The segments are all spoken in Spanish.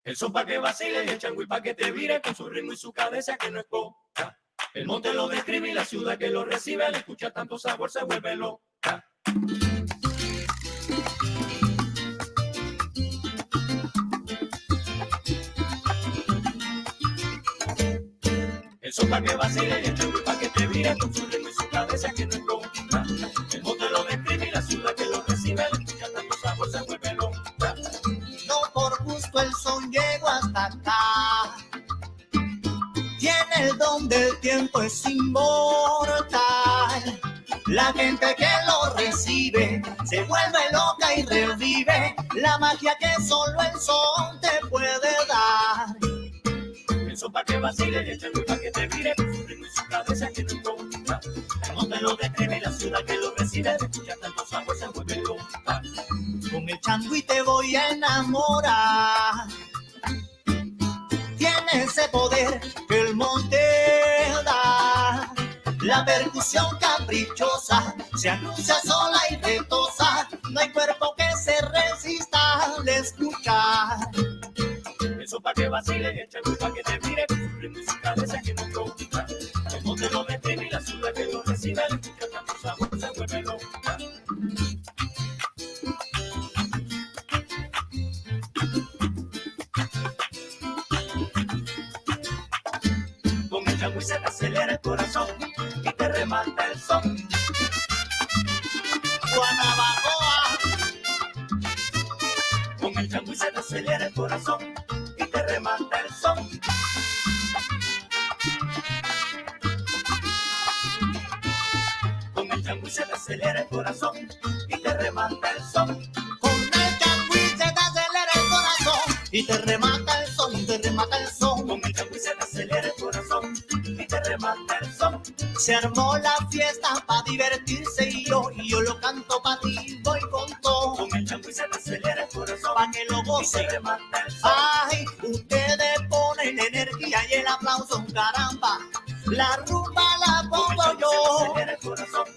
El son pa' que vacile y el changüí pa' que te vire con su ritmo y su cadena que no es poca. El monte lo describe y la ciudad que lo recibe al escuchar tanto sabor se vuelve loca. El son pa' que vacile y el changüí pa' que te vire con su ritmo y su cadena que no es poca. El monte lo describe y la ciudad que lo recibe al escuchar tanto sabor se vuelve loca. No por gusto el son llegó hasta acá. Tiene el don del tiempo, es inmortal. La gente que lo recibe se vuelve loca y revive la magia que solo el son te puede dar. El son pa' que vacile y el changüí pa' que te vire con su ritmo y su cabeza que no importa. El monte lo describe y la ciudad que lo recibe al escuchar tanto sabor se vuelve loca. Con el changüí te voy a enamorar. Tiene ese poder que el monte da. La percusión caprichosa se anuncia sola y retosa. No hay cuerpo que se resista al escuchar. Eso pa' que vacile y el changüí pa' que te mire con su ritmo y su cabeza que no toca. El monte lo describe y la ciudad que lo recibe al escuchar tanto sabor se vuelve loca. Con el changüí se te acelera el corazón y te remata el son. Guanabacoa. Con el changüí se te acelera el corazón y te remata el son. Con el changüí se te acelera el corazón y te remata el son. Con el changüí se te acelera el corazón y te remata el son, te remata el son. Con el changüí se te acelera el corazón y te remata el son. Se armó la fiesta pa' divertirse y yo lo canto pa' ti, voy con todo. Con el changüí se te acelera el corazón Pa' que lo y goce. te remata el son. Ay, ustedes ponen la energía y el aplauso, caramba. La rumba la Con el pongo changüí se te yo. acelera el corazón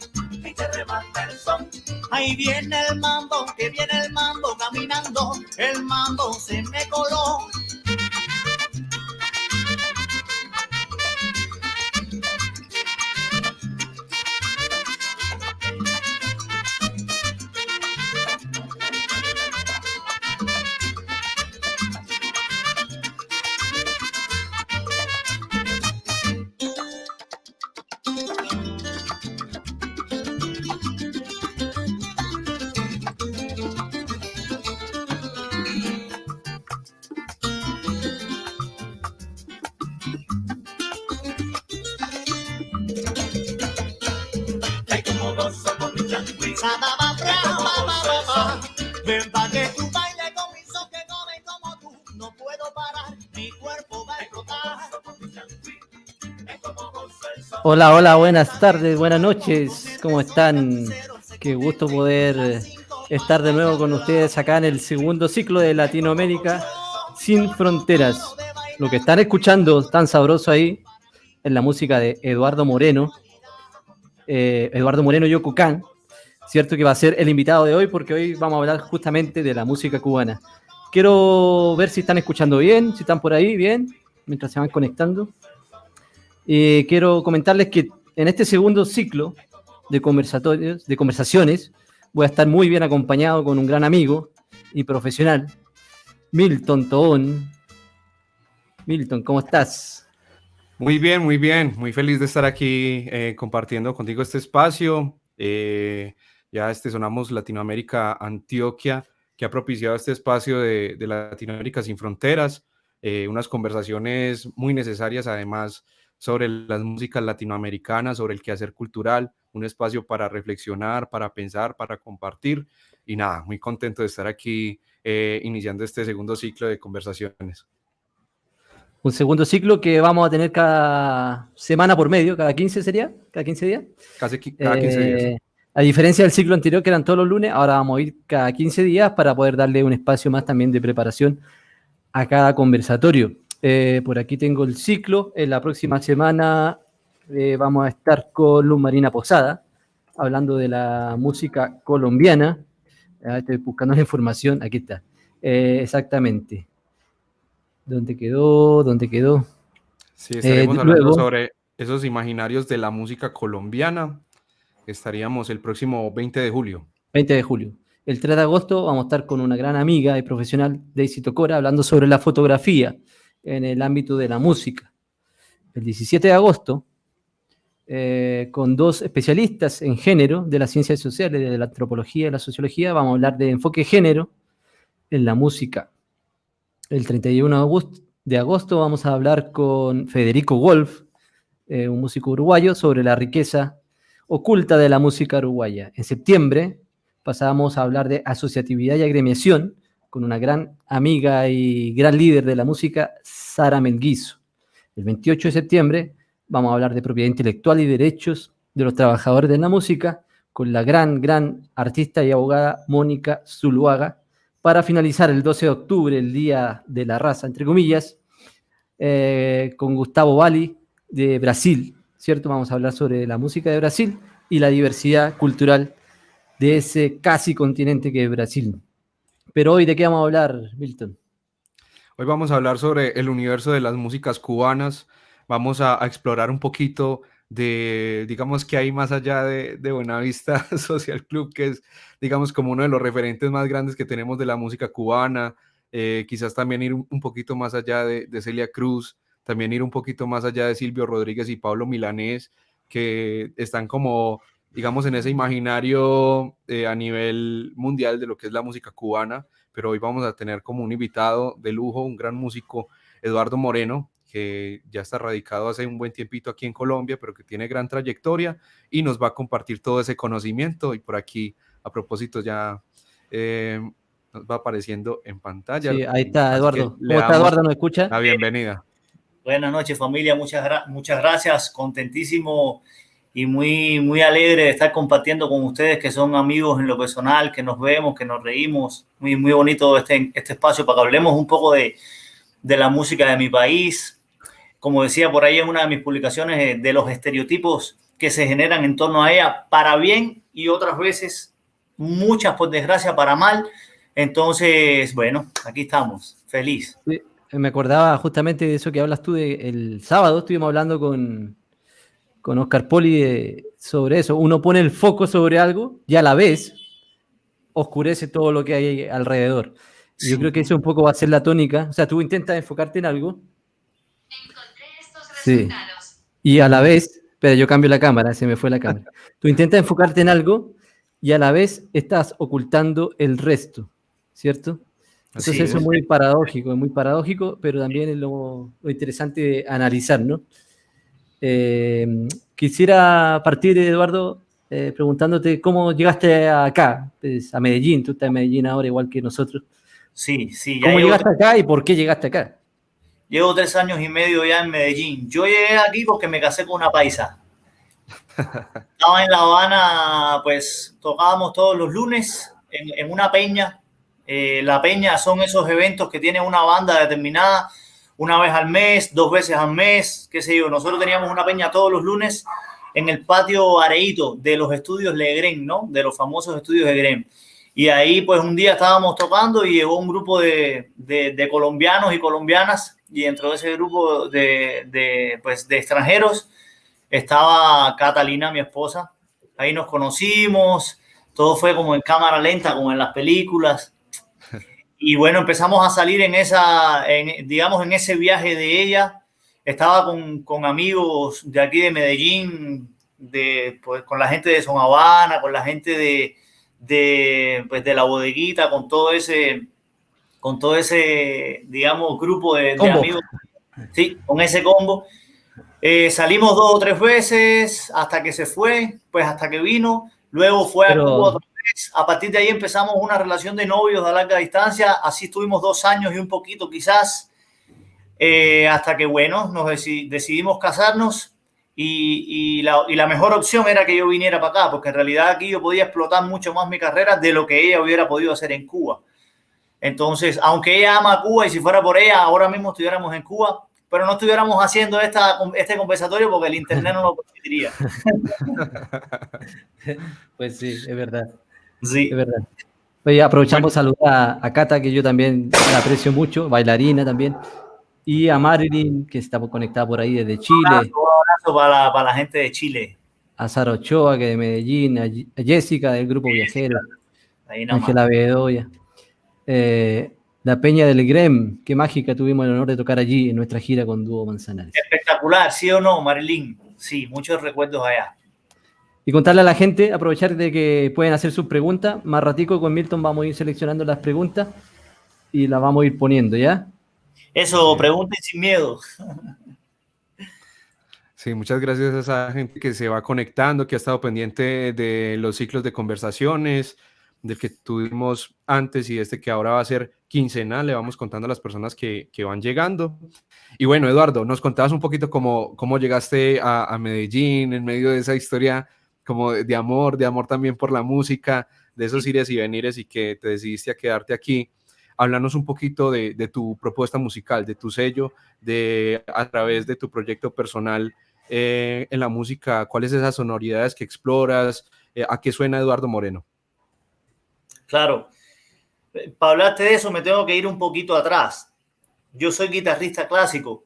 y te remata el son. Ahí viene el mambo, que viene el mambo caminando. El mambo se me coló. Hay como gozo con mi changüí. Ven pa' que tú bailes con mi son, que comen como tú. No puedo parar, mi cuerpo va a explotar. Hola, hola, buenas tardes, buenas noches, ¿cómo están? Qué gusto poder estar de nuevo con ustedes acá en el segundo ciclo de Latinoamérica Sin Fronteras. Lo que están escuchando tan sabroso ahí es la música de Eduardo Moreno Yoko Can, cierto que va a ser el invitado de hoy porque hoy vamos a hablar justamente de la música cubana. Quiero ver si están escuchando bien, si están por ahí bien, mientras se van conectando. Quiero comentarles que en este segundo ciclo de conversaciones, voy a estar muy bien acompañado con un gran amigo y profesional, Milton Toón. Milton, ¿cómo estás? Muy bien, muy feliz de estar aquí compartiendo contigo este espacio. Ya sonamos Latinoamérica Antioquia, que ha propiciado este espacio de Latinoamérica Sin Fronteras, unas conversaciones muy necesarias además sobre las músicas latinoamericanas, sobre el quehacer cultural, un espacio para reflexionar, para pensar, para compartir, y nada, muy contento de estar aquí iniciando este segundo ciclo de conversaciones. Un segundo ciclo que vamos a tener cada semana por medio, cada 15 sería, cada 15 días. Cada 15 días. A diferencia del ciclo anterior que eran todos los lunes, ahora vamos a ir cada 15 días para poder darle un espacio más también de preparación a cada conversatorio. Por aquí tengo el ciclo. En la próxima semana vamos a estar con Luz Marina Posada, hablando de la música colombiana. Estoy buscando la información, aquí está. Exactamente. ¿Dónde quedó? ¿Dónde quedó? Sí, estaremos hablando Luego, sobre esos imaginarios de la música colombiana. Estaríamos el próximo 20 de julio. 20 de julio. El 3 de agosto vamos a estar con una gran amiga y profesional, Daisy Tocora, hablando sobre la fotografía en el ámbito de la música. El 17 de agosto, con dos especialistas en género de las ciencias sociales, de la antropología y la sociología, vamos a hablar de enfoque género en la música. El 31 de agosto vamos a hablar con Federico Wolf, un músico uruguayo, sobre la riqueza oculta de la música uruguaya. En septiembre pasamos a hablar de asociatividad y agremiación con una gran amiga y gran líder de la música, Sara Melguizo. El 28 de septiembre vamos a hablar de propiedad intelectual y derechos de los trabajadores de la música con la gran artista y abogada Mónica Zuluaga, para finalizar el 12 de octubre, el Día de la Raza, entre comillas, con Gustavo Valli de Brasil, ¿cierto? Vamos a hablar sobre la música de Brasil y la diversidad cultural de ese casi continente que es Brasil. Pero hoy, ¿de qué vamos a hablar, Milton? Hoy vamos a hablar sobre el universo de las músicas cubanas. Vamos a explorar un poquito de, digamos, que hay más allá de Buenavista Social Club, que es, digamos, como uno de los referentes más grandes que tenemos de la música cubana. Quizás también ir un poquito más allá de Celia Cruz, también ir un poquito más allá de Silvio Rodríguez y Pablo Milanés, que están como, digamos, en ese imaginario a nivel mundial de lo que es la música cubana. Pero hoy vamos a tener como un invitado de lujo, un gran músico, Eduardo Moreno, que ya está radicado hace un buen tiempito aquí en Colombia, pero que tiene gran trayectoria y nos va a compartir todo ese conocimiento. Y por aquí, a propósito, ya nos va apareciendo en pantalla. Sí, ahí está Eduardo. ¿Cómo está Eduardo? ¿Nos escucha? La bienvenida. Buenas noches, familia. Muchas gracias. Contentísimo y muy alegre de estar compartiendo con ustedes, que son amigos en lo personal, que nos vemos, que nos reímos. Muy bonito este espacio para que hablemos un poco de la música de mi país. Como decía por ahí en una de mis publicaciones, de los estereotipos que se generan en torno a ella, para bien y otras veces, muchas por desgracia, para mal. Entonces, bueno, aquí estamos, feliz. Sí, me acordaba justamente de eso que hablas tú. El sábado estuvimos hablando con Oscar Poli sobre eso. Uno pone el foco sobre algo y a la vez oscurece todo lo que hay alrededor. Y yo creo que eso un poco va a ser la tónica. O sea, tú intentas enfocarte en algo. Encontré estos resultados. Sí. Y a la vez, pero yo cambio la cámara, se me fue la cámara. Tú intentas enfocarte en algo y a la vez estás ocultando el resto, ¿cierto? Entonces eso es muy paradójico, pero también es lo interesante de analizar, ¿no? Quisiera partir, Eduardo, preguntándote cómo llegaste acá, pues, a Medellín. Tú estás en Medellín ahora, igual que nosotros. Sí. ¿Cómo llegaste acá y por qué llegaste acá? Llevo 3 años y medio ya en Medellín. Yo llegué aquí porque me casé con una paisa. Estaba en La Habana, pues tocábamos todos los lunes en una peña. La peña son esos eventos que tiene una banda determinada, una vez al mes, 2 veces al mes, qué sé yo. Nosotros teníamos una peña todos los lunes en el patio Areíto de los estudios Legren, ¿no? De los famosos estudios Legren. Y ahí, pues, un día estábamos tocando y llegó un grupo de colombianos y colombianas, y dentro de ese grupo de extranjeros estaba Catalina, mi esposa. Ahí nos conocimos, todo fue como en cámara lenta, como en las películas. Y bueno, empezamos a salir en ese viaje de ella. Estaba con amigos de aquí de Medellín, pues, con la gente de Son Habana, con la gente de la bodeguita, con todo ese, digamos, grupo de amigos. Sí, con ese combo. Salimos 2 o 3 veces hasta que se fue, pues hasta que vino. Luego fue a Cuba otra vez. A partir de ahí empezamos una relación de novios a larga distancia. Así estuvimos 2 años y un poquito quizás, hasta que, bueno, nos decidimos casarnos y la mejor opción era que yo viniera para acá, porque en realidad aquí yo podía explotar mucho más mi carrera de lo que ella hubiera podido hacer en Cuba. Entonces, aunque ella ama Cuba y si fuera por ella, ahora mismo estuviéramos en Cuba, pero no estuviéramos haciendo este conversatorio porque el internet no lo permitiría. Pues sí, es verdad. Sí. Es verdad. Oye, aprovechamos saludar a Cata, que yo también la aprecio mucho, bailarina también. y a Marilyn, que está conectada por ahí desde Un Chile, abrazo para la gente de Chile. a Sara Ochoa, que de Medellín, a Jessica del Grupo Viajero, Ahí nomás. Ángela Bedoya, la Peña del Grem, qué mágica, tuvimos el honor de tocar allí en nuestra gira con Dúo Manzanares. Espectacular, ¿sí o no, Marilyn? Sí, muchos recuerdos allá. Y contarle a la gente, aprovechar de que pueden hacer sus preguntas. Más ratico con Milton vamos a ir seleccionando las preguntas y las vamos a ir poniendo, ¿ya? Eso, pregunten sin miedo. Sí, muchas gracias a esa gente que se va conectando, que ha estado pendiente de los ciclos de conversaciones, del que tuvimos antes y este que ahora va a ser quincenal. Le vamos contando a las personas que van llegando. Y bueno, Eduardo, nos contabas un poquito cómo llegaste a Medellín en medio de esa historia como de amor también por la música, de esos ires y venires y que te decidiste a quedarte aquí. Háblanos un poquito de tu propuesta musical, de tu sello, a través de tu proyecto personal en la música, cuáles esas sonoridades que exploras, a qué suena Eduardo Moreno. Claro, para hablarte de eso me tengo que ir un poquito atrás. Yo soy guitarrista clásico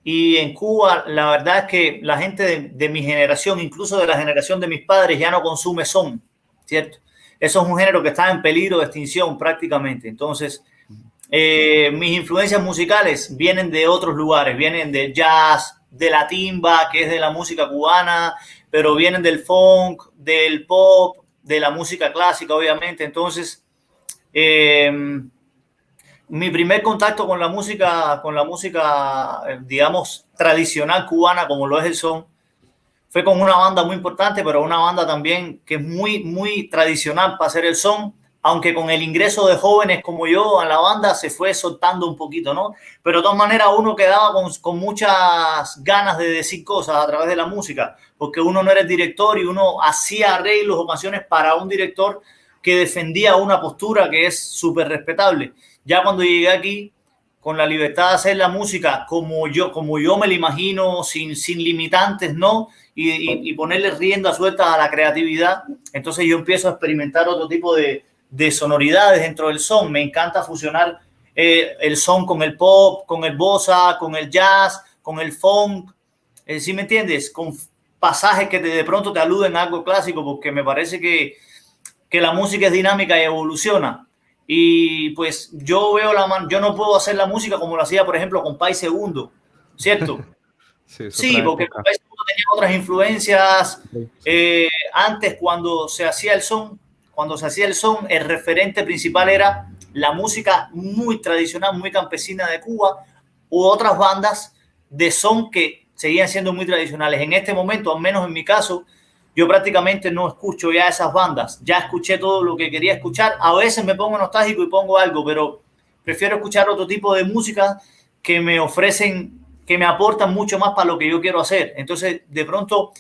y en Cuba la verdad es que la gente de mi generación, incluso de la generación de mis padres, ya no consume son, ¿cierto? Eso es un género que está en peligro de extinción prácticamente. Entonces, mis influencias musicales vienen de otros lugares, vienen del jazz, de la timba, que es de la música cubana, pero vienen del funk, del pop, de la música clásica, obviamente. Entonces, mi primer contacto con la música, digamos, tradicional cubana, como lo es el son, fue con una banda muy importante, pero una banda también que es muy, muy tradicional para hacer el son, aunque con el ingreso de jóvenes como yo a la banda se fue soltando un poquito, ¿no? Pero de todas maneras uno quedaba con muchas ganas de decir cosas a través de la música, porque uno no era el director y uno hacía arreglos o canciones para un director que defendía una postura que es súper respetable. Ya cuando llegué aquí, con la libertad de hacer la música como yo me la imagino, sin limitantes, ¿no? Y ponerle rienda suelta a la creatividad, entonces yo empiezo a experimentar otro tipo de sonoridades dentro del son. Me encanta fusionar el son con el pop, con el bossa, con el jazz, con el funk, ¿sí me entiendes? Con pasajes que de pronto te aluden a algo clásico, porque me parece que la música es dinámica y evoluciona. Y pues yo no puedo hacer la música como lo hacía, por ejemplo, con Pai Segundo, ¿cierto? Sí, porque Pai Segundo tenía otras influencias. Antes, cuando se hacía el son, el referente principal era la música muy tradicional, muy campesina de Cuba, u otras bandas de son que seguían siendo muy tradicionales. En este momento, al menos en mi caso, yo prácticamente no escucho ya esas bandas. Ya escuché todo lo que quería escuchar. A veces me pongo nostálgico y pongo algo, pero prefiero escuchar otro tipo de música que me ofrecen, que me aportan mucho más para lo que yo quiero hacer. Entonces, de pronto,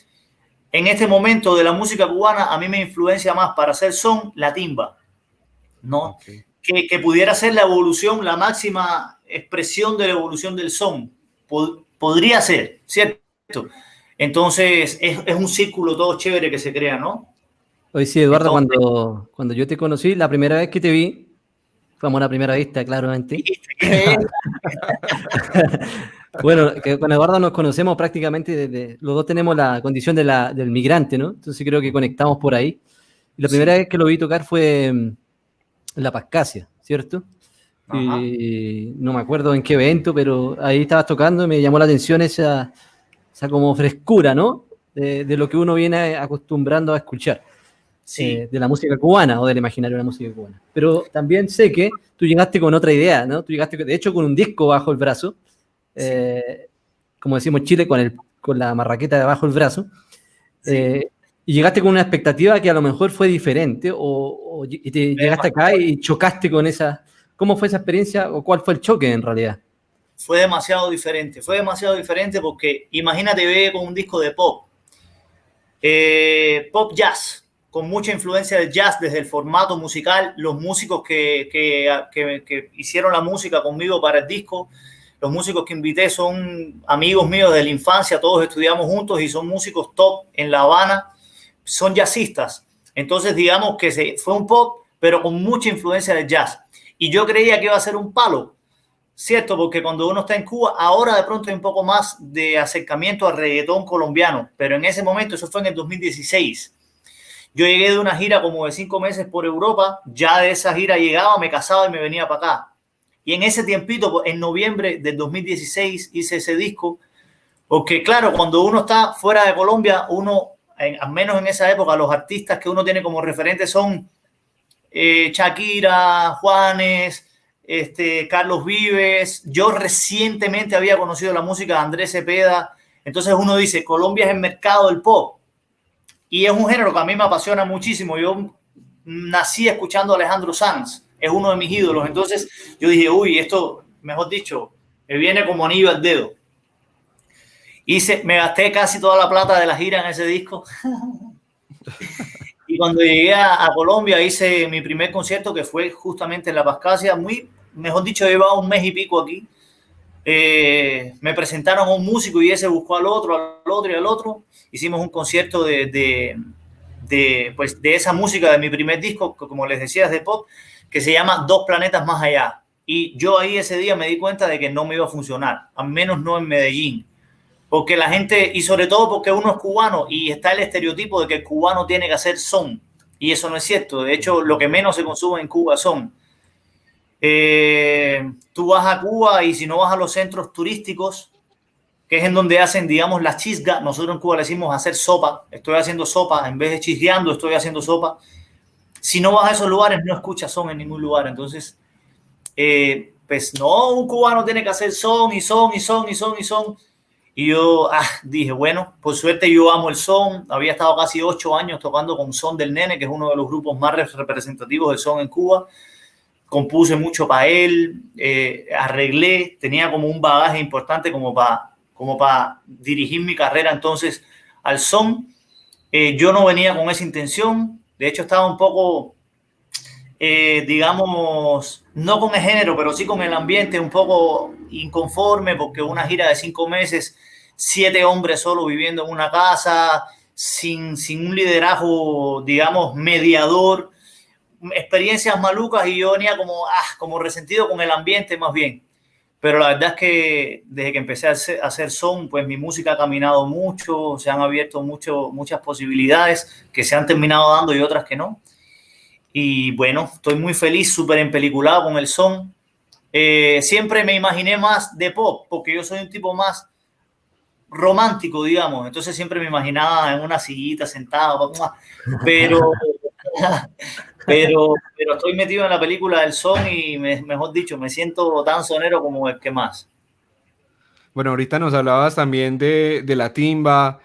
en este momento de la música cubana, a mí me influencia más para hacer son la timba, ¿no? Okay. Que pudiera ser la evolución, la máxima expresión de la evolución del son. Podría ser, ¿cierto? Entonces, es un círculo todo chévere que se crea, ¿no? Oye, sí, Eduardo, entonces, cuando yo te conocí, la primera vez que te vi, fue a la primera vista, claramente. Bueno, que con Eduardo nos conocemos prácticamente desde... Los dos tenemos la condición del migrante, ¿no? Entonces creo que conectamos por ahí. Y la primera vez que lo vi tocar fue en La Pascasia, ¿cierto? Y no me acuerdo en qué evento, pero ahí estabas tocando y me llamó la atención esa como frescura, ¿no? De lo que uno viene acostumbrando a escuchar. De la música cubana o del imaginario de la música cubana. Pero también sé que tú llegaste con otra idea, ¿no? Tú llegaste, de hecho, con un disco bajo el brazo, como decimos en Chile, con la marraqueta debajo del brazo, y llegaste con una expectativa que a lo mejor fue diferente, y te llegaste acá y chocaste con esa... ¿Cómo fue esa experiencia o cuál fue el choque en realidad? Fue demasiado diferente porque imagínate, ve con un disco de pop, pop jazz, con mucha influencia del jazz desde el formato musical. Los músicos que hicieron la música conmigo para el disco, los músicos que invité son amigos míos de la infancia, todos estudiamos juntos y son músicos top en La Habana, son jazzistas. Entonces digamos que fue un pop, pero con mucha influencia del jazz. Y yo creía que iba a ser un palo, cierto, porque cuando uno está en Cuba, ahora de pronto hay un poco más de acercamiento al reggaetón colombiano, pero en ese momento, eso fue en el 2016. Yo llegué de una gira como de 5 meses por Europa, ya de esa gira llegaba, me casaba y me venía para acá. Y en ese tiempito, en noviembre del 2016, hice ese disco, porque claro, cuando uno está fuera de Colombia, uno, al menos en esa época, los artistas que uno tiene como referentes son Shakira, Juanes, Carlos Vives. Yo recientemente había conocido la música de Andrés Cepeda. Entonces uno dice, Colombia es el mercado del pop. Y es un género que a mí me apasiona muchísimo. Yo nací escuchando a Alejandro Sanz, es uno de mis ídolos. Entonces yo dije, uy, esto, mejor dicho, me viene como anillo al dedo. Me gasté casi toda la plata de la gira en ese disco. Y cuando llegué a Colombia hice mi primer concierto, que fue justamente en La Pascasia. Mejor dicho, llevaba 1 mes y pico aquí. Me presentaron a un músico y ese buscó al otro y al otro. Hicimos un concierto de esa música de mi primer disco, que como les decía es de pop, que se llama Dos Planetas Más Allá. Y yo ahí ese día me di cuenta de que no me iba a funcionar, al menos no en Medellín. Porque la gente, y sobre todo porque uno es cubano y está el estereotipo de que el cubano tiene que hacer son. Y eso no es cierto. De hecho, lo que menos se consume en Cuba son. Tú vas a Cuba y si no vas a los centros turísticos, que es en donde hacen, digamos, la chisga. Nosotros en Cuba le decimos hacer sopa. Estoy haciendo sopa. En vez de chisgueando, estoy haciendo sopa. Si no vas a esos lugares, no escuchas son en ningún lugar. Entonces, pues no, un cubano tiene que hacer son y son y son y son y son. Y yo dije, bueno, por suerte yo amo el son. Había estado casi 8 años tocando con Son del Nene, que es uno de los grupos más representativos del son en Cuba. Compuse mucho para él, arreglé, tenía como un bagaje importante como para dirigir mi carrera entonces al son. Yo no venía con esa intención. De hecho, estaba un poco, digamos, no con el género, pero sí con el ambiente, un poco inconforme, porque una gira de 5 meses, 7 hombres solo viviendo en una casa, sin un liderazgo, digamos, mediador, experiencias malucas, y yo venía como resentido con el ambiente más bien. Pero la verdad es que desde que empecé a hacer son, pues mi música ha caminado mucho, se han abierto muchas posibilidades que se han terminado dando y otras que no. Y bueno, estoy muy feliz, súper empeliculado con el son. Siempre me imaginé más de pop, porque yo soy un tipo más romántico, digamos. Entonces siempre me imaginaba en una sillita sentado, pero estoy metido en la película del son y, mejor dicho, me siento tan sonero como el que más. Bueno, ahorita nos hablabas también de la timba.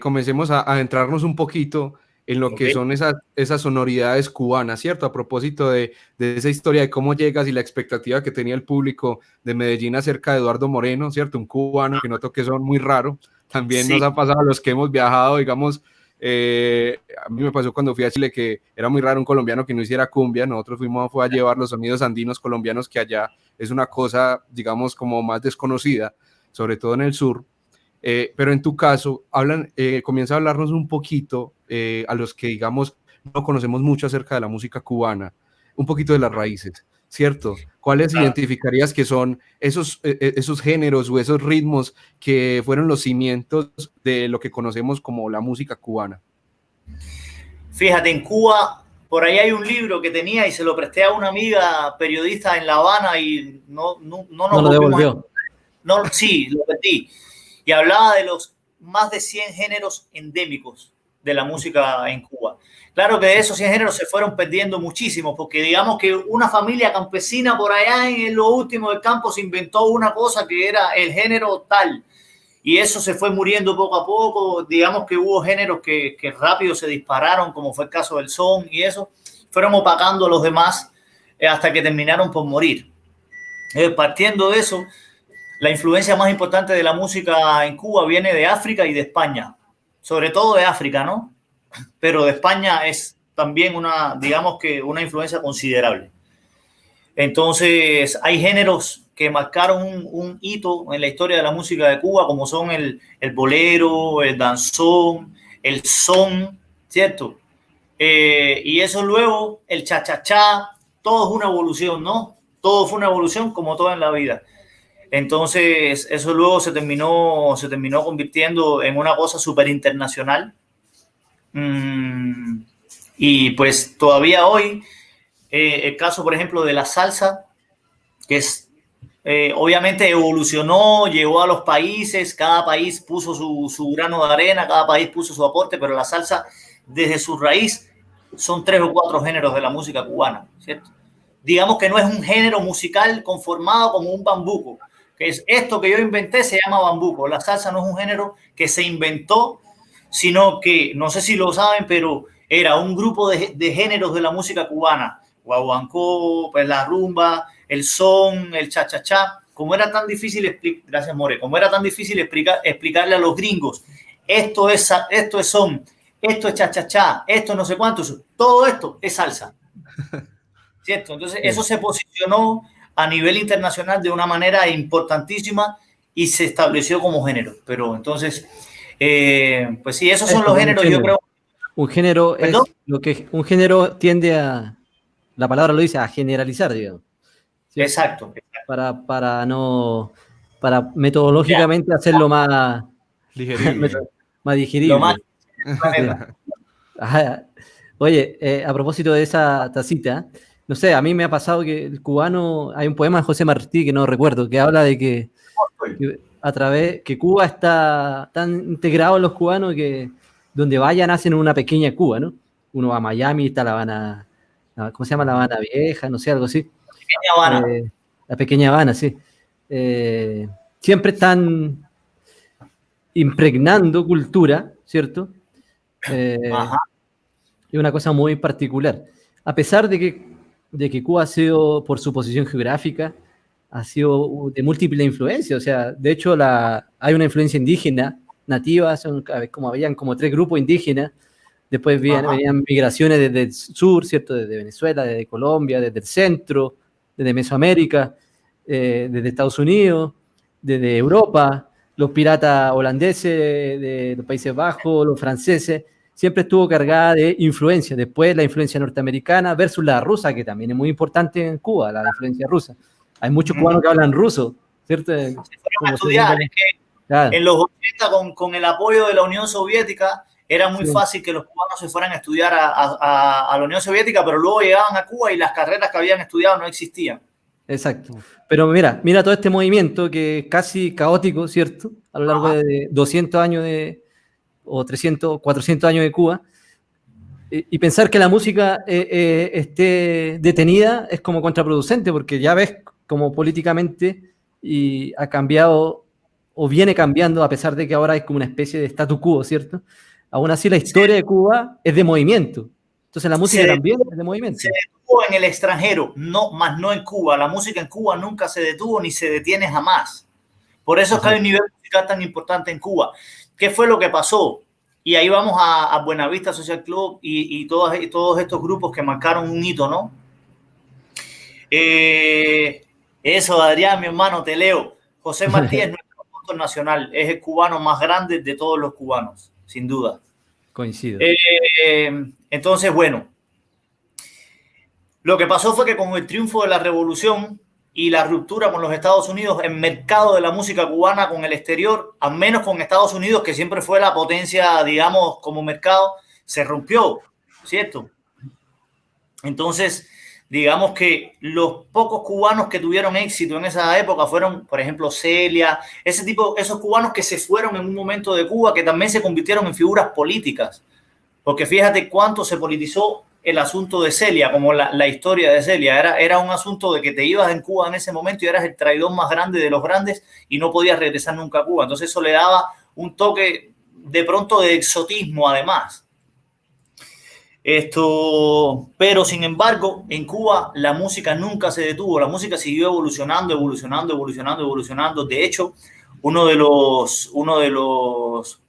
Comencemos a adentrarnos un poquito en lo que son esas sonoridades cubanas, ¿cierto? A propósito de esa historia de cómo llegas y la expectativa que tenía el público de Medellín acerca de Eduardo Moreno, ¿cierto? Un cubano que noto que son muy raro. También sí. Nos ha pasado a los que hemos viajado, digamos, a mí me pasó cuando fui a Chile que era muy raro un colombiano que no hiciera cumbia. Nosotros fue a llevar los sonidos andinos colombianos, que allá es una cosa, digamos, como más desconocida, sobre todo en el sur. Pero en tu caso, comienza a hablarnos un poquito a los que, digamos, no conocemos mucho acerca de la música cubana, un poquito de las raíces, ¿cierto? ¿Cuáles identificarías que son esos géneros o esos ritmos que fueron los cimientos de lo que conocemos como la música cubana? Fíjate, en Cuba, por ahí hay un libro que tenía y se lo presté a una amiga periodista en La Habana y no lo devolvió. Sí, lo perdí. Y hablaba de los más de 100 géneros endémicos de la música en Cuba. Claro que de esos 100 géneros se fueron perdiendo muchísimos, porque digamos que una familia campesina por allá en lo último del campo se inventó una cosa que era el género tal, y eso se fue muriendo poco a poco. Digamos que hubo géneros que rápido se dispararon, como fue el caso del son, y eso fueron opacando a los demás hasta que terminaron por morir. Partiendo de eso, la influencia más importante de la música en Cuba viene de África y de España, sobre todo de África, ¿no? Pero de España es también digamos que una influencia considerable. Entonces, hay géneros que marcaron un hito en la historia de la música de Cuba, como son el bolero, el danzón, el son, ¿cierto? Y eso luego, el cha-cha-cha, todo es una evolución, ¿no? todo fue una evolución como todo en la vida. Entonces, eso luego se terminó convirtiendo en una cosa súper internacional. Y pues todavía hoy, el caso, por ejemplo, de la salsa, que es, obviamente evolucionó, llegó a los países, cada país puso su grano de arena, cada país puso su aporte, pero la salsa, desde su raíz, son 3 o 4 géneros de la música cubana, ¿cierto? Digamos que no es un género musical conformado como un bambuco, que es esto que yo inventé, se llama bambuco. La salsa no es un género que se inventó, sino que, no sé si lo saben, pero era un grupo de géneros de la música cubana. Guaguancó, pues la rumba, el son, el cha-cha-cha. Como era tan difícil gracias, More, como era tan difícil explicarle a los gringos, esto es son, esto es cha-cha-cha, esto no sé cuántos, todo esto es salsa. ¿Cierto? Entonces, eso se posicionó a nivel internacional de una manera importantísima y se estableció como género. Pero entonces, pues sí, esos son los géneros, yo creo. Un género es lo que un género tiende a, la palabra lo dice, a generalizar, digamos. ¿Sí? Exacto. Para metodológicamente hacerlo más digerible. más digerible. Lo más... Oye, a propósito de esa tacita, no sé, a mí me ha pasado que el cubano, hay un poema de José Martí que no recuerdo, que habla de que a través, que Cuba está tan integrado en los cubanos que donde vayan hacen una pequeña Cuba, ¿no? Uno va a Miami, está La Habana, ¿cómo se llama? La Habana Vieja, no sé, algo así. Pequeña Habana. La Pequeña Habana, sí. Siempre están impregnando cultura, ¿cierto? Es una cosa muy particular. A pesar de que Cuba ha sido, por su posición geográfica, ha sido de múltiple influencia. O sea, de hecho, hay una influencia indígena, nativa, habían como 3 grupos indígenas. Después venían migraciones desde el sur, ¿cierto? Desde Venezuela, desde Colombia, desde el centro, desde Mesoamérica, desde Estados Unidos, desde Europa, los piratas holandeses de los Países Bajos, los franceses. Siempre estuvo cargada de influencia. Después la influencia norteamericana versus la rusa, que también es muy importante en Cuba, la influencia rusa. Hay muchos cubanos que hablan ruso, ¿cierto? Se fueron a estudiar, es que claro. En los 80, con el apoyo de la Unión Soviética, era muy fácil que los cubanos se fueran a estudiar a la Unión Soviética, pero luego llegaban a Cuba y las carreras que habían estudiado no existían. Exacto. Pero mira todo este movimiento que es casi caótico, ¿cierto? A lo largo de 200 años o 300, 400 años de Cuba, y pensar que la música esté detenida es como contraproducente, porque ya ves como políticamente y ha cambiado o viene cambiando, a pesar de que ahora es como una especie de statu quo, ¿cierto? Aún así la historia de Cuba es de movimiento. Entonces la música también es de movimiento. Se detuvo en el extranjero, más no en Cuba. La música en Cuba nunca se detuvo ni se detiene jamás. Por eso es que hay un nivel musical tan importante en Cuba. ¿Qué fue lo que pasó? Y ahí vamos a Buenavista Social Club y todos estos grupos que marcaron un hito, ¿no? Eso, Adrián, mi hermano, te leo. José Martí es nuestro apóstol nacional. Es el cubano más grande de todos los cubanos, sin duda. Coincido. Entonces, bueno, lo que pasó fue que con el triunfo de la revolución y la ruptura con los Estados Unidos, el mercado de la música cubana con el exterior, al menos con Estados Unidos, que siempre fue la potencia, digamos, como mercado, se rompió, ¿cierto? Entonces, digamos que los pocos cubanos que tuvieron éxito en esa época fueron, por ejemplo, Celia, esos cubanos que se fueron en un momento de Cuba, que también se convirtieron en figuras políticas. Porque fíjate cuánto se politizó el asunto de Celia, como la historia de Celia. Era un asunto de que te ibas en Cuba en ese momento y eras el traidor más grande de los grandes y no podías regresar nunca a Cuba. Entonces eso le daba un toque de pronto de exotismo además. Pero sin embargo, en Cuba la música nunca se detuvo. La música siguió evolucionando. De hecho, uno de los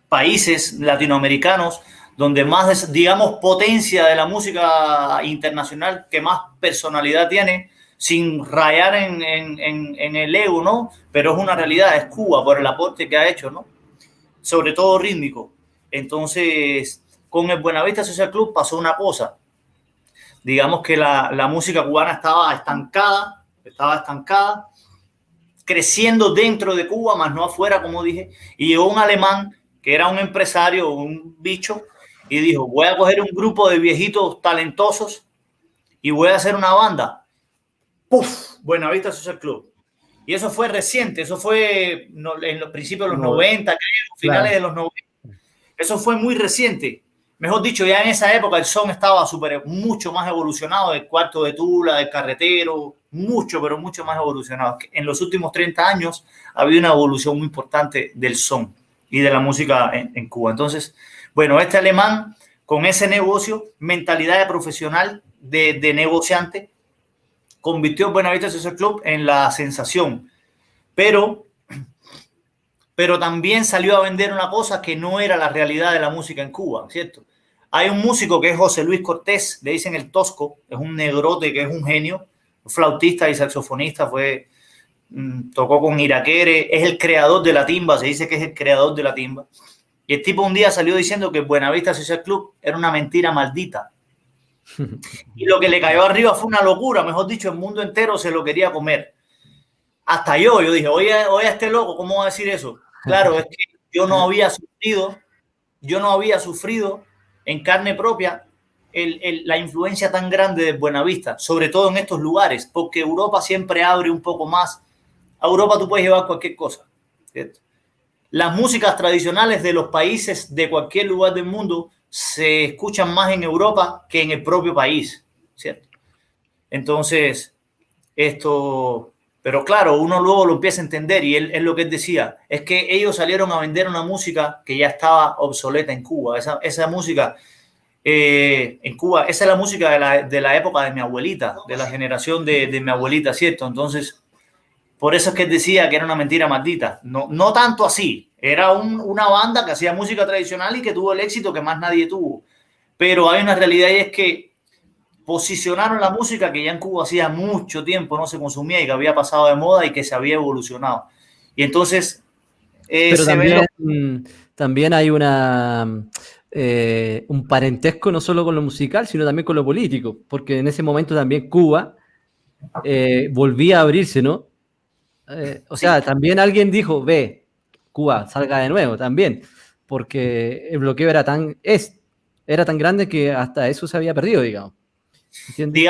países latinoamericanos donde más, digamos, potencia de la música internacional, que más personalidad tiene, sin rayar en el ego, ¿no? Pero es una realidad, es Cuba, por el aporte que ha hecho, ¿no? Sobre todo rítmico. Entonces, con el Buenavista Social Club pasó una cosa. digamos que la música cubana estaba estancada, creciendo dentro de Cuba, más no afuera, como dije, y llegó un alemán que era un empresario, un bicho, y dijo, voy a coger un grupo de viejitos talentosos y voy a hacer una banda. ¡Puf! Buenavista Social Club. Y eso fue reciente, eso fue en los principios de los 90, creo, finales de los 90. Eso fue muy reciente. Mejor dicho, ya en esa época el son estaba mucho más evolucionado del cuarto de tula, del carretero, mucho, pero mucho más evolucionado. En los últimos 30 años ha habido una evolución muy importante del son y de la música en Cuba. Entonces, bueno, este alemán con ese negocio, mentalidad de profesional, de negociante, convirtió Buenavista Social Club en la sensación. Pero también salió a vender una cosa que no era la realidad de la música en Cuba, ¿cierto? Hay un músico que es José Luis Cortés, le dicen el Tosco, es un negrote que es un genio, flautista y saxofonista, tocó con Iraquere, es el creador de la timba, se dice que es el creador de la timba. Y el tipo un día salió diciendo que Buenavista Social Club era una mentira maldita. Y lo que le cayó arriba fue una locura, mejor dicho, el mundo entero se lo quería comer. Hasta yo dije, oye, este loco, ¿cómo va a decir eso? Claro, es que yo no había sufrido en carne propia la influencia tan grande de Buenavista, sobre todo en estos lugares, porque Europa siempre abre un poco más. A Europa tú puedes llevar cualquier cosa, ¿cierto? Las músicas tradicionales de los países de cualquier lugar del mundo se escuchan más en Europa que en el propio país, ¿cierto? Entonces, pero claro, uno luego lo empieza a entender y es lo que él decía, es que ellos salieron a vender una música que ya estaba obsoleta en Cuba. Esa música en Cuba, esa es la música de la época de mi abuelita, de la generación de mi abuelita, ¿cierto? Entonces, por eso es que él decía que era una mentira maldita. No tanto así, era una banda que hacía música tradicional y que tuvo el éxito que más nadie tuvo. Pero hay una realidad y es que posicionaron la música que ya en Cuba hacía mucho tiempo no se consumía y que había pasado de moda y que se había evolucionado. Y entonces... Pero también hay un parentesco no solo con lo musical, sino también con lo político, porque en ese momento también Cuba volvía a abrirse, ¿no? O sea, también alguien dijo, ve, Cuba, salga de nuevo también, porque el bloqueo era tan grande que hasta eso se había perdido, digamos. ¿Entiendes?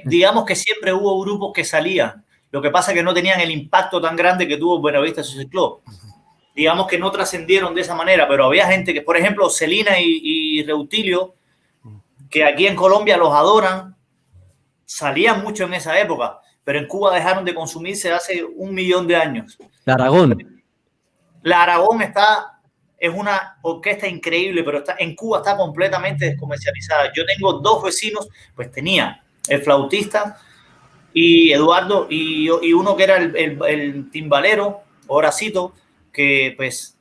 Digamos que siempre hubo grupos que salían. Lo que pasa es que no tenían el impacto tan grande que tuvo Buenavista Social Club. Digamos que no trascendieron de esa manera, pero había gente que, por ejemplo, Celina y Reutilio, que aquí en Colombia los adoran, salían mucho en esa época, pero en Cuba dejaron de consumirse hace 1.000.000 de años. La Aragón es una orquesta increíble, pero en Cuba está completamente descomercializada. Yo tengo 2 vecinos, pues tenía el flautista y Eduardo y uno que era el timbalero, Horacito, que pues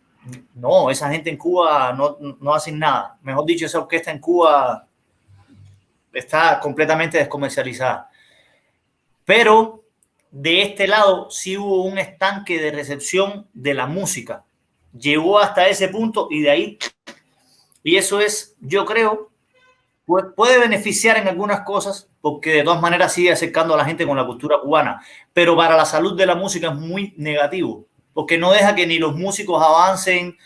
no, esa gente en Cuba no hacen nada. Mejor dicho, esa orquesta en Cuba está completamente descomercializada. Pero de este lado sí hubo un estanque de recepción de la música. Llegó hasta ese punto y de ahí, y eso es, yo creo, pues puede beneficiar en algunas cosas porque de todas maneras sigue acercando a la gente con la cultura cubana, pero para la salud de la música es muy negativo porque no deja que ni los músicos avancen,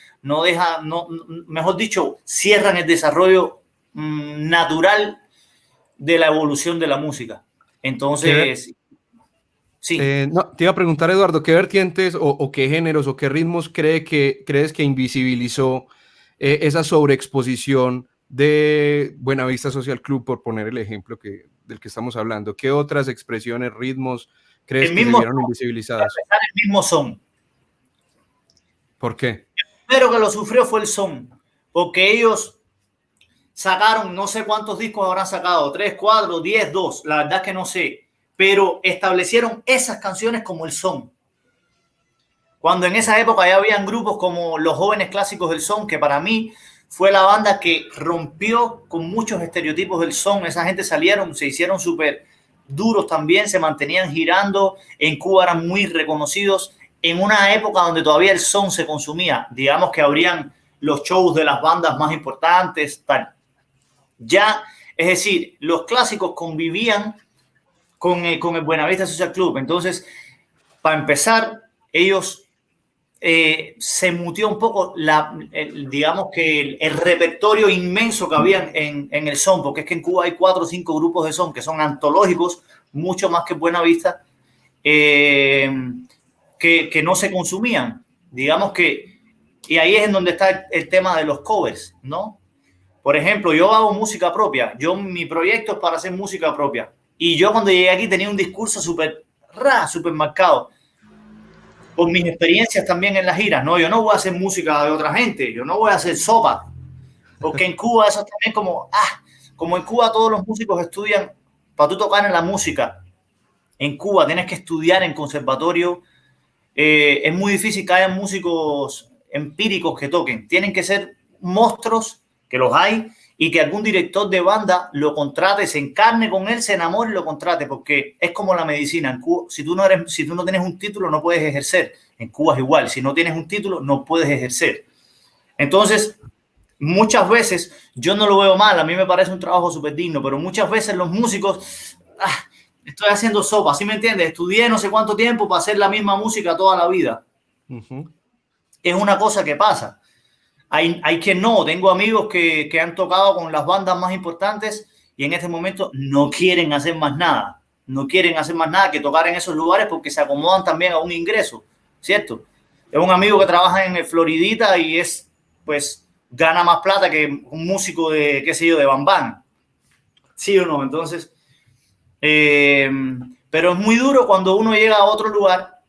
mejor dicho, cierran el desarrollo natural de la evolución de la música. Entonces... Sí. No, te iba a preguntar, Eduardo, ¿qué vertientes o qué géneros o qué ritmos crees que invisibilizó esa sobreexposición de Buenavista Social Club, por poner el ejemplo del que estamos hablando? ¿Qué otras expresiones, ritmos crees que se vieron invisibilizadas? El mismo son. ¿Por qué? El primero que lo sufrió fue el son, porque ellos sacaron, no sé cuántos discos habrán sacado, 3, 4, 10, 2, la verdad es que no sé, pero establecieron esas canciones como el son. Cuando en esa época ya habían grupos como los Jóvenes Clásicos del Son, que para mí fue la banda que rompió con muchos estereotipos del son. Esa gente se hicieron súper duros también, se mantenían girando. En Cuba eran muy reconocidos en una época donde todavía el son se consumía. Digamos que habrían los shows de las bandas más importantes, tal. Ya Es decir, los clásicos convivían con el Buenavista Social Club. Entonces, para empezar, ellos se mutió un poco digamos que el repertorio inmenso que había en el son, porque es que en Cuba hay 4 o 5 grupos de son que son antológicos, mucho más que Buenavista, que no se consumían. Digamos que, y ahí es en donde está el tema de los covers, ¿no? Por ejemplo, yo hago música propia. Mi proyecto es para hacer música propia. Y yo cuando llegué aquí tenía un discurso súper marcado. Por mis experiencias también en las giras, ¿no? Yo no voy a hacer música de otra gente. Yo no voy a hacer sopa. Porque en Cuba eso también como en Cuba todos los músicos estudian para tú tocar en la música. En Cuba tienes que estudiar en conservatorio. Es muy difícil que haya músicos empíricos que toquen. Tienen que ser monstruos, que los hay, y que algún director de banda lo contrate, se encarne con él, se enamore y lo contrate, porque es como la medicina. En Cuba, si tú no tienes un título, no puedes ejercer. En Cuba es igual. Si no tienes un título, no puedes ejercer. Entonces, muchas veces, yo no lo veo mal, a mí me parece un trabajo súper digno, pero muchas veces los músicos, estoy haciendo sopa, ¿sí me entiendes? Estudié no sé cuánto tiempo para hacer la misma música toda la vida. Es una cosa que pasa. Hay que no. Tengo amigos que han tocado con las bandas más importantes y en este momento no quieren hacer más nada. No quieren hacer más nada que tocar en esos lugares porque se acomodan también a un ingreso, ¿cierto? Es un amigo que trabaja en el Floridita y pues, gana más plata que un músico de, qué sé yo, de Bam Bam. ¿Sí o no? Entonces, pero es muy duro cuando uno llega a otro lugar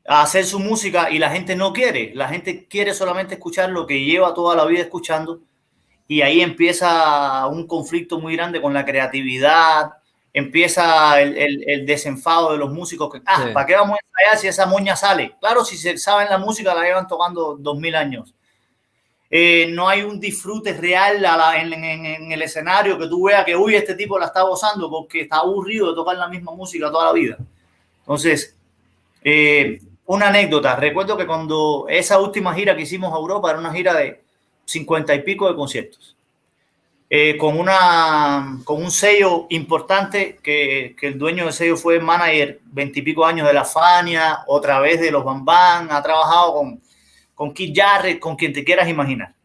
a hacer su música y la gente no quiere. La gente quiere solamente escuchar lo que lleva toda la vida escuchando y ahí empieza un conflicto muy grande con la creatividad, empieza el desenfado de los músicos. Sí. ¿Para qué vamos a ensayar si esa moña sale? Claro, si se saben la música la llevan tocando 2000 años. No hay un disfrute real en el escenario que tú veas que, uy, este tipo la está gozando porque está aburrido de tocar la misma música toda la vida. Entonces, una anécdota, recuerdo que cuando esa última gira que hicimos a Europa era una gira de 50 y pico de conciertos, con un sello importante que el dueño del sello fue manager 20 y pico años de la Fania, otra vez de los Bam Bam, ha trabajado con Keith Jarrett, con quien te quieras imaginar.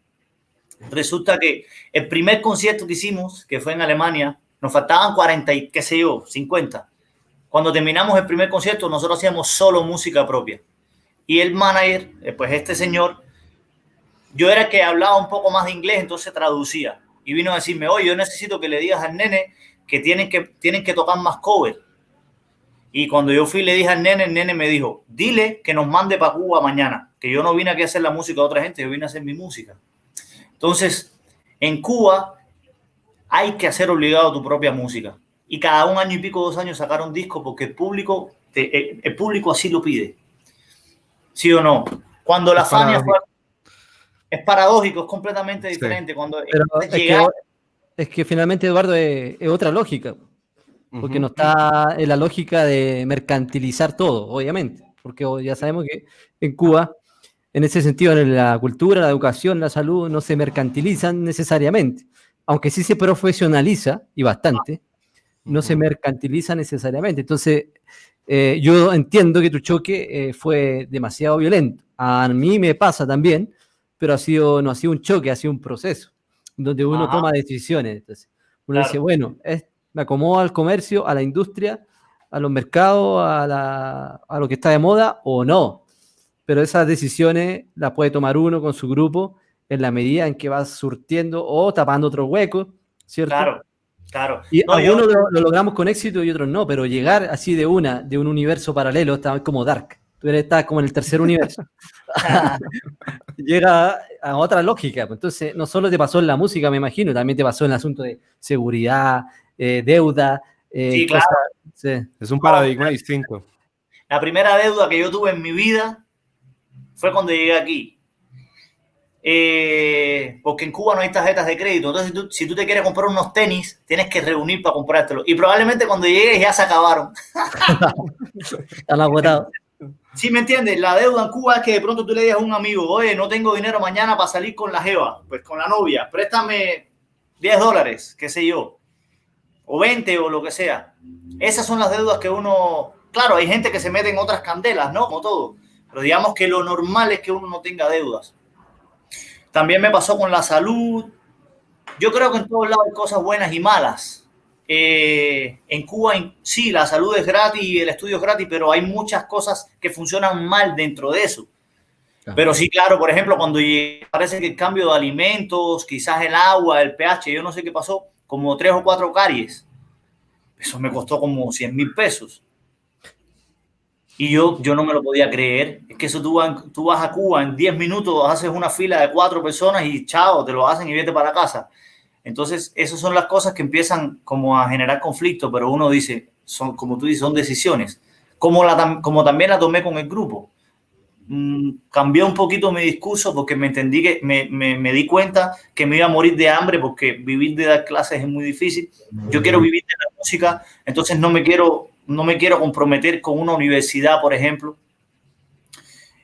Resulta que el primer concierto que hicimos, que fue en Alemania, nos faltaban 40 y qué sé yo, 50. Cuando terminamos el primer concierto, nosotros hacíamos solo música propia. Y el manager, pues este señor, yo era el que hablaba un poco más de inglés, entonces traducía. Y vino a decirme, oye, yo necesito que le digas al nene que tienen que tocar más cover. Y cuando yo fui y le dije al nene, el nene me dijo, dile que nos mande para Cuba mañana, que yo no vine aquí a hacer la música de otra gente, yo vine a hacer mi música. Entonces, en Cuba hay que hacer obligado tu propia música. Y cada 1 año y pico, 2 años sacar un disco porque el público así lo pide. ¿Sí o no? Cuando la Fania fue... Es paradójico, es completamente diferente. Sí. Cuando es que finalmente, Eduardo, es otra lógica. Porque no está en la lógica de mercantilizar todo, obviamente. Porque ya sabemos que en Cuba, en ese sentido, en la cultura, la educación, la salud, no se mercantilizan necesariamente. Aunque sí se profesionaliza, y bastante, no se mercantiliza necesariamente. Entonces, yo entiendo que tu choque fue demasiado violento. A mí me pasa también, pero no ha sido un choque, ha sido un proceso, donde uno toma decisiones. Entonces, uno dice, bueno, me acomodo al comercio, a la industria, a los mercados, a lo que está de moda, o no. Pero esas decisiones las puede tomar uno con su grupo en la medida en que va surtiendo o tapando otro hueco, ¿cierto? Claro. Y algunos lo logramos con éxito y otros no, pero llegar así de un universo paralelo, está como Dark. Tú estás como en el tercer universo. Llega a otra lógica. Entonces, no solo te pasó en la música, me imagino, también te pasó en el asunto de seguridad, deuda. Sí, claro. Sí. Es un paradigma distinto. La primera deuda que yo tuve en mi vida fue cuando llegué aquí. Porque en Cuba no hay tarjetas de crédito. Entonces, si tú te quieres comprar unos tenis, tienes que reunir para comprártelos. Y probablemente cuando llegues ya se acabaron. Están agotados. ¿Sí me entiendes? La deuda en Cuba es que de pronto tú le digas a un amigo, oye, no tengo dinero mañana para salir con la jeva, pues con la novia, préstame $10, qué sé yo, o 20 o lo que sea. Esas son las deudas que uno... Claro, hay gente que se mete en otras candelas, ¿no? Como todo. Pero digamos que lo normal es que uno no tenga deudas. También me pasó con la salud. Yo creo que en todos lados hay cosas buenas y malas. En Cuba, sí, la salud es gratis y el estudio es gratis, pero hay muchas cosas que funcionan mal dentro de eso. Claro. Pero sí, claro, por ejemplo, cuando parece que el cambio de alimentos, quizás el agua, el pH, yo no sé qué pasó, como 3 o 4 caries. Eso me costó como 100,000 pesos. Y yo no me lo podía creer. Es que eso tú vas a Cuba, en 10 minutos haces una fila de 4 personas y chao, te lo hacen y vete para casa. Entonces, esas son las cosas que empiezan como a generar conflicto, pero uno dice, son, como tú dices, son decisiones. Como también la tomé con el grupo. Cambié un poquito mi discurso porque me entendí que me di cuenta que me iba a morir de hambre porque vivir de dar clases es muy difícil. Yo quiero vivir de la música, entonces no me quiero comprometer con una universidad, por ejemplo.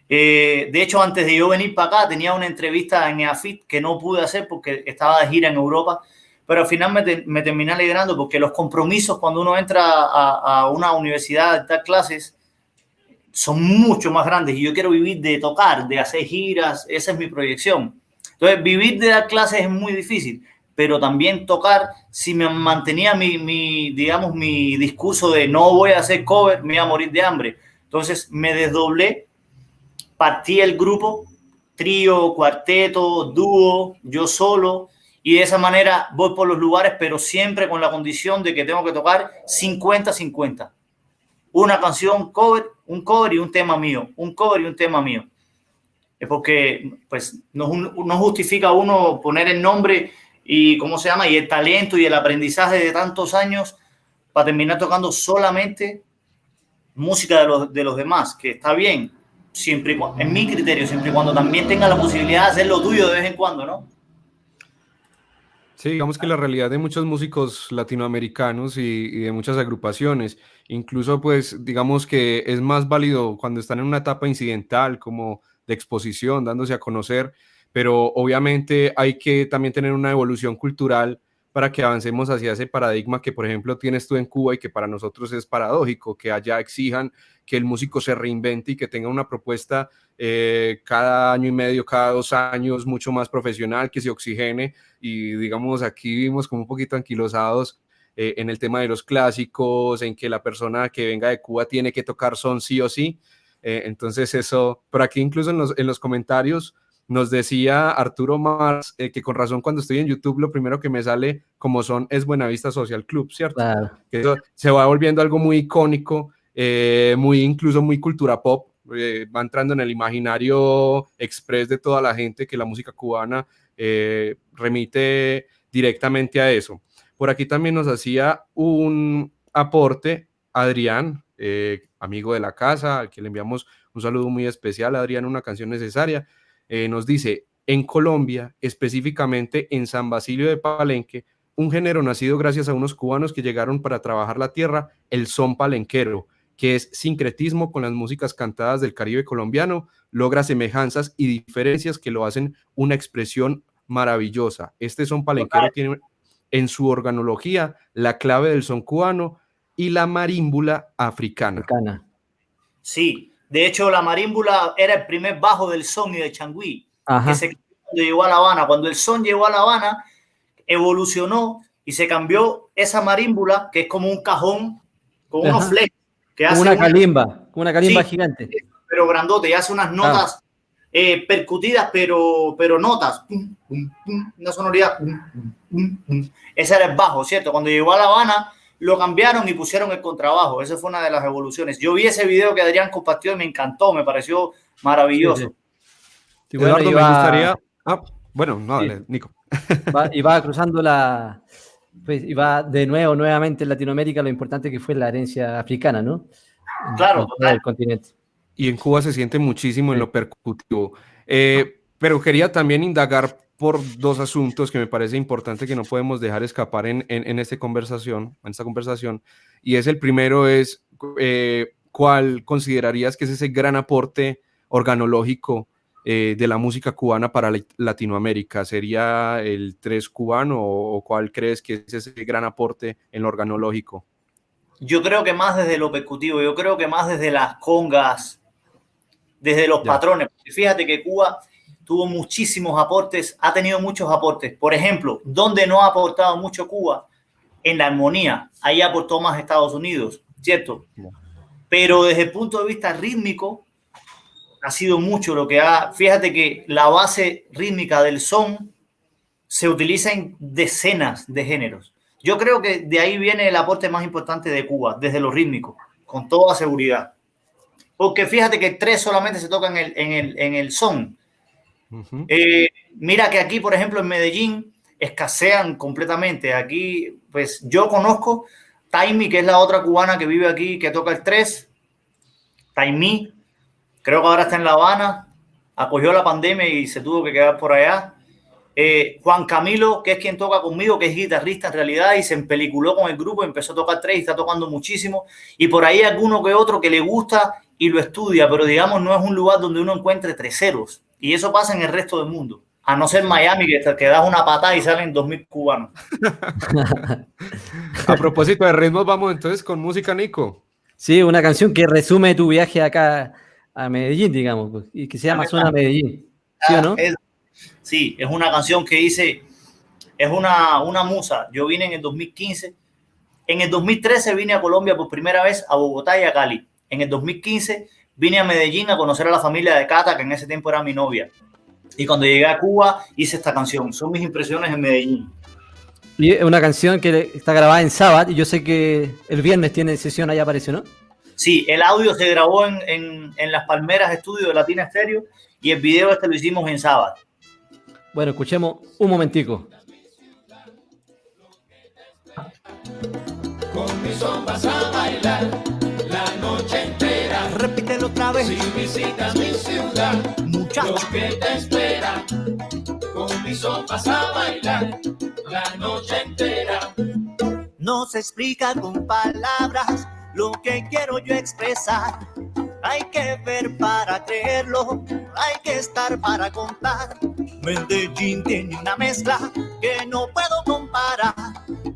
De hecho, antes de yo venir para acá, tenía una entrevista en EAFIT que no pude hacer porque estaba de gira en Europa, pero al final me terminé alegrando porque los compromisos cuando uno entra a una universidad a dar clases son mucho más grandes y yo quiero vivir de tocar, de hacer giras, esa es mi proyección. Entonces, vivir de dar clases es muy difícil, pero también tocar, si me mantenía mi discurso de no voy a hacer cover, me iba a morir de hambre. Entonces, me desdoblé, partí el grupo, trío, cuarteto, dúo, yo solo, y de esa manera voy por los lugares, pero siempre con la condición de que tengo que tocar 50-50. Una canción cover, un cover y un tema mío, un cover y un tema mío. Es porque pues no justifica uno poner el nombre y ¿cómo se llama? Y el talento y el aprendizaje de tantos años para terminar tocando solamente música de los demás, que está bien, siempre en mi criterio, siempre y cuando también tenga la posibilidad de hacer lo tuyo de vez en cuando, ¿no? Sí, digamos que la realidad de muchos músicos latinoamericanos y de muchas agrupaciones, incluso pues digamos que es más válido cuando están en una etapa incidental como de exposición, dándose a conocer, pero obviamente hay que también tener una evolución cultural para que avancemos hacia ese paradigma que por ejemplo tienes tú en Cuba y que para nosotros es paradójico, que allá exijan que el músico se reinvente y que tenga una propuesta cada año y medio, cada 2 años, mucho más profesional, que se oxigene. Y digamos, aquí vivimos como un poquito anquilosados en el tema de los clásicos, en que la persona que venga de Cuba tiene que tocar son sí o sí. Entonces eso, por aquí incluso en los comentarios nos decía Arturo Mars que con razón cuando estoy en YouTube lo primero que me sale como son es Buenavista Social Club, ¿cierto? Claro. Que eso se va volviendo algo muy icónico, incluso muy cultura pop, va entrando en el imaginario express de toda la gente que la música cubana remite directamente a eso. Por aquí también nos hacía un aporte Adrián, amigo de la casa, al que le enviamos un saludo muy especial. Adrián, una canción necesaria. Nos dice, en Colombia, específicamente en San Basilio de Palenque, un género nacido gracias a unos cubanos que llegaron para trabajar la tierra, el son palenquero, que es sincretismo con las músicas cantadas del Caribe colombiano, logra semejanzas y diferencias que lo hacen una expresión maravillosa. Este son palenquero tiene en su organología la clave del son cubano y la marímbula africana. Sí, de hecho la marímbula era el primer bajo del son y del changüí, que se cambió cuando llegó a La Habana. Cuando el son llegó a La Habana, evolucionó y se cambió esa marímbula, que es como un cajón con unos flecos. Como una calimba gigante. Pero grandote, y hace unas notas percutidas, pero notas. Una sonoridad. Ese era el bajo, ¿cierto? Cuando llegó a La Habana, lo cambiaron y pusieron el contrabajo. Esa fue una de las evoluciones. Yo vi ese video que Adrián compartió y me encantó, me pareció maravilloso. Sí, sí. Eduardo, me gustaría... bueno, no, dale, Nico. Y va cruzando pues, y va nuevamente en Latinoamérica, lo importante que fue la herencia africana, ¿no? Claro, total. El continente. Y en Cuba se siente muchísimo en lo percutivo. Pero quería también indagar por 2 asuntos que me parece importante que no podemos dejar escapar en esta conversación, y es el primero ¿cuál considerarías que es ese gran aporte organológico de la música cubana para Latinoamérica? ¿Sería el tres cubano o cuál crees que es ese gran aporte en lo organológico? Yo creo que más desde lo percutivo, yo creo que más desde las congas, desde los patrones. Fíjate que Cuba tuvo muchísimos aportes, ha tenido muchos aportes. Por ejemplo, ¿dónde no ha aportado mucho Cuba? En la armonía. Ahí aportó más Estados Unidos, ¿cierto? Pero desde el punto de vista rítmico, ha sido mucho lo que ha... Fíjate que la base rítmica del son se utiliza en decenas de géneros. Yo creo que de ahí viene el aporte más importante de Cuba, desde lo rítmico, con toda seguridad. Porque fíjate que tres solamente se tocan en el son. Uh-huh. Mira que aquí, por ejemplo, en Medellín, escasean completamente. Aquí, pues yo conozco Taimi, que es la otra cubana que vive aquí, que toca el 3. Taimi, creo que ahora está en La Habana, acogió la pandemia y se tuvo que quedar por allá. Juan Camilo, que es quien toca conmigo, que es guitarrista en realidad y se empeliculó con el grupo, empezó a tocar 3 y está tocando muchísimo. Y por ahí alguno que otro que le gusta y lo estudia, pero digamos no es un lugar donde uno encuentre treseros. Y eso pasa en el resto del mundo. A no ser Miami, que das una patada y salen 2.000 cubanos. A propósito de ritmos, vamos entonces con música, Nico. Sí, una canción que resume tu viaje acá a Medellín, digamos, pues, y que se llama Suena Medellín. ¿Sí o no? Sí, es una canción que hice, es una musa. Yo vine en el 2015. En el 2013 vine a Colombia por primera vez, a Bogotá y a Cali. En el 2015 vine a Medellín a conocer a la familia de Cata, que en ese tiempo era mi novia. Y cuando llegué a Cuba hice esta canción. Son mis impresiones en Medellín. Y es una canción que está grabada en Sabbath y yo sé que el viernes tiene sesión, allá aparece, ¿no? Sí, el audio se grabó en Las Palmeras Estudio de Latina Stereo y el video lo hicimos en Sabbath. Bueno, escuchemos un momentico. Con mi son vas a bailar la noche entera. Repítelo otra vez. Si visitas mi ciudad, Muchacho. lo que te espera. Con mi son vas a bailar la noche entera. No se explica con palabras lo que quiero yo expresar. Hay que ver para creerlo, hay que estar para contar. Medellín tiene una mezcla que no puedo comparar.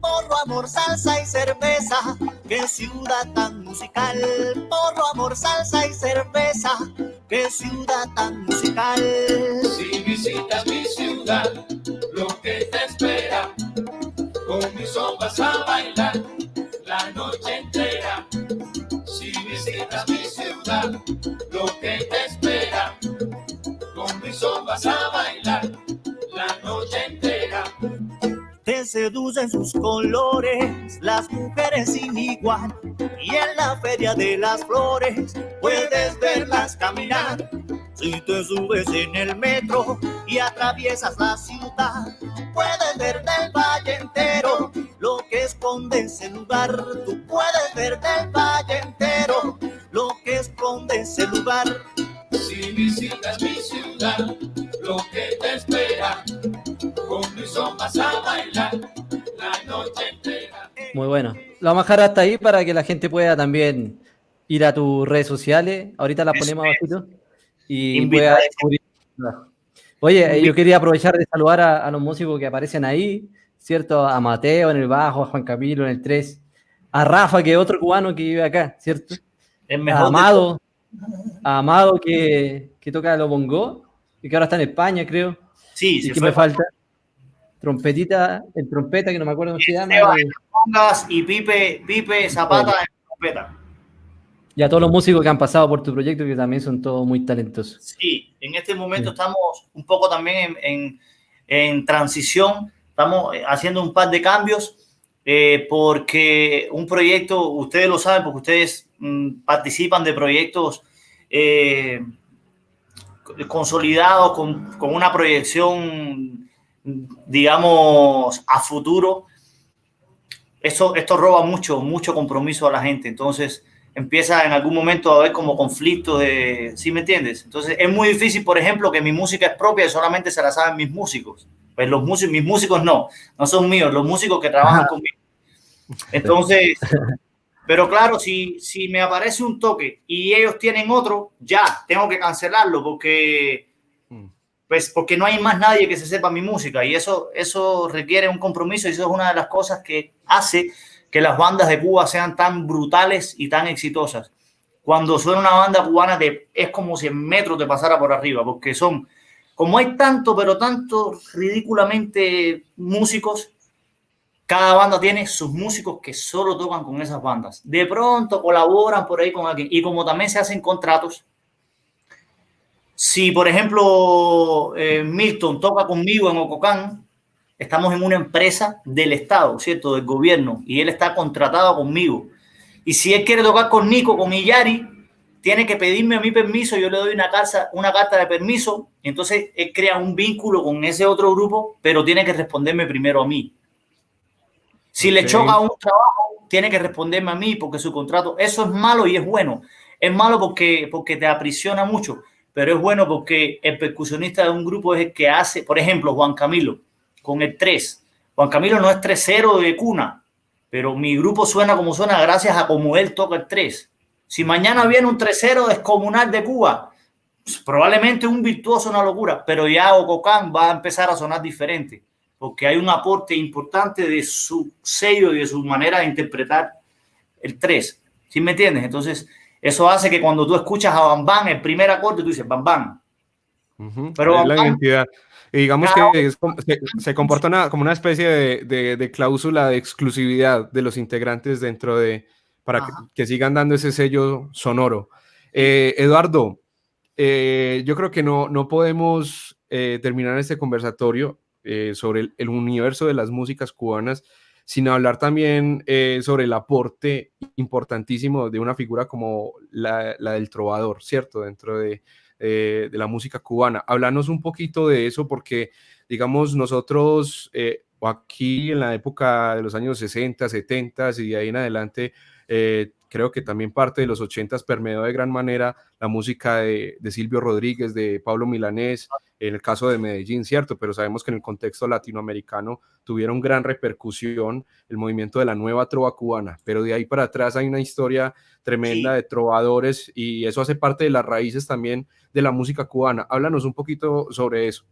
Porro, amor, salsa y cerveza, qué ciudad tan musical. Porro, amor, salsa y cerveza, qué ciudad tan musical. Si visitas mi ciudad, lo que te espera. Con mi son vas a bailar la noche entera. Si visitas mi ciudad, lo que te espera. Con mi son vas a bailar la noche entera. Te seducen sus colores, las mujeres sin igual. Y en la feria de las flores puedes verlas caminar. Si te subes en el metro y atraviesas la ciudad, puedes ver del valle entero lo que esconde ese lugar. Tú puedes ver del valle entero lo que esconde ese lugar. Si visitas mi ciudad, lo que te espera. Con mi son vas a bailar la noche entera. Muy bueno. Lo vamos a dejar hasta ahí para que la gente pueda también ir a tus redes sociales. Ahorita las ponemos abajito. Y pueda descubrir. Oye, yo quería aprovechar de saludar a los músicos que aparecen ahí, ¿cierto? A Mateo en el bajo, a Juan Camilo en el 3, a Rafa, que es otro cubano que vive acá, ¿cierto? A Amado que toca los bongos y que ahora está en España, creo. Sí, y que me falta trompetita, el trompeta que no me acuerdo cómo se llama. Y Pipe Zapata en trompeta. Y a todos los músicos que han pasado por tu proyecto, que también son todos muy talentosos. Sí, en este momento estamos un poco también en transición, estamos haciendo un par de cambios, porque un proyecto, ustedes lo saben, porque ustedes participan de proyectos consolidados con una proyección, digamos, a futuro. Esto roba mucho compromiso a la gente, entonces empieza en algún momento a haber como conflictos ¿sí me entiendes? Entonces es muy difícil, por ejemplo, que mi música es propia y solamente se la saben mis músicos. Pues mis músicos no son míos, los músicos que trabajan conmigo. Entonces, pero claro, si me aparece un toque y ellos tienen otro, ya tengo que cancelarlo porque pues porque no hay más nadie que se sepa mi música y eso requiere un compromiso y eso es una de las cosas que hace que las bandas de Cuba sean tan brutales y tan exitosas. Cuando suena una banda cubana es como si en metro te pasara por arriba, porque como hay tanto, pero tanto ridículamente músicos, cada banda tiene sus músicos que solo tocan con esas bandas. De pronto colaboran por ahí con alguien y como también se hacen contratos, si, por ejemplo, Milton toca conmigo en Ococán, estamos en una empresa del Estado, ¿cierto? Del gobierno, y él está contratado conmigo. Y si él quiere tocar con Nico, con Illari, tiene que pedirme a mí permiso, yo le doy una carta de permiso, entonces él crea un vínculo con ese otro grupo, pero tiene que responderme primero a mí. Si le choca un trabajo, tiene que responderme a mí, porque su contrato, eso es malo y es bueno. Es malo porque te aprisiona mucho, pero es bueno porque el percusionista de un grupo es el que hace, por ejemplo, Juan Camilo, con el 3. Juan Camilo no es 3-0 de cuna, pero mi grupo suena como suena gracias a cómo él toca el 3. Si mañana viene un 3-0 descomunal de Cuba, pues probablemente un virtuoso, una locura, pero ya Ococán va a empezar a sonar diferente, porque hay un aporte importante de su sello y de su manera de interpretar el 3. ¿Sí me entiendes? Entonces, eso hace que cuando tú escuchas a Bam Bam, el primer acorde, tú dices Bam Bam. Pero es la identidad. Y digamos que se comporta como una especie de cláusula de exclusividad de los integrantes dentro de, para que sigan dando ese sello sonoro. Eduardo, yo creo que no podemos terminar este conversatorio sobre el universo de las músicas cubanas sin hablar también sobre el aporte importantísimo de una figura como la del trovador, ¿cierto? Dentro de la música cubana. Háblanos un poquito de eso porque, digamos, nosotros aquí en la época de los años 60, 70 y de ahí en adelante, creo que también parte de los 80 permeó de gran manera la música de Silvio Rodríguez, de Pablo Milanés, en el caso de Medellín, ¿cierto? Pero sabemos que en el contexto latinoamericano tuvieron gran repercusión el movimiento de la nueva trova cubana, pero de ahí para atrás hay una historia tremenda de trovadores y eso hace parte de las raíces también de la música cubana. Háblanos un poquito sobre eso.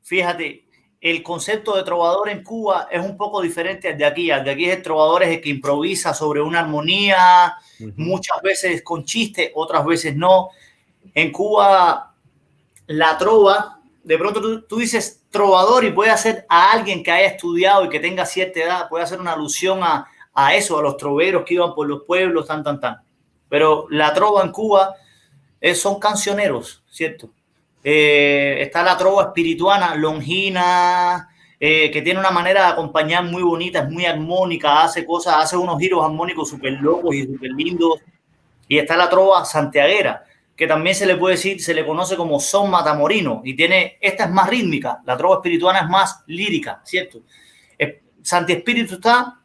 Fíjate, el concepto de trovador en Cuba es un poco diferente al de aquí. Al de aquí el trovador es el que improvisa sobre una armonía, muchas veces con chiste, otras veces no. En Cuba, la trova, de pronto tú dices trovador y puede ser a alguien que haya estudiado y que tenga cierta edad, puede hacer una alusión a eso, a los troveros que iban por los pueblos, tan. Pero la trova en Cuba son cancioneros, ¿cierto? Está la trova espirituana, longina, que tiene una manera de acompañar muy bonita, es muy armónica, hace unos giros armónicos súper locos y súper lindos. Y está la trova santiaguera, que también se le conoce como son matamorino, y esta es más rítmica, la trova espirituana es más lírica, ¿cierto? Santi Espíritu está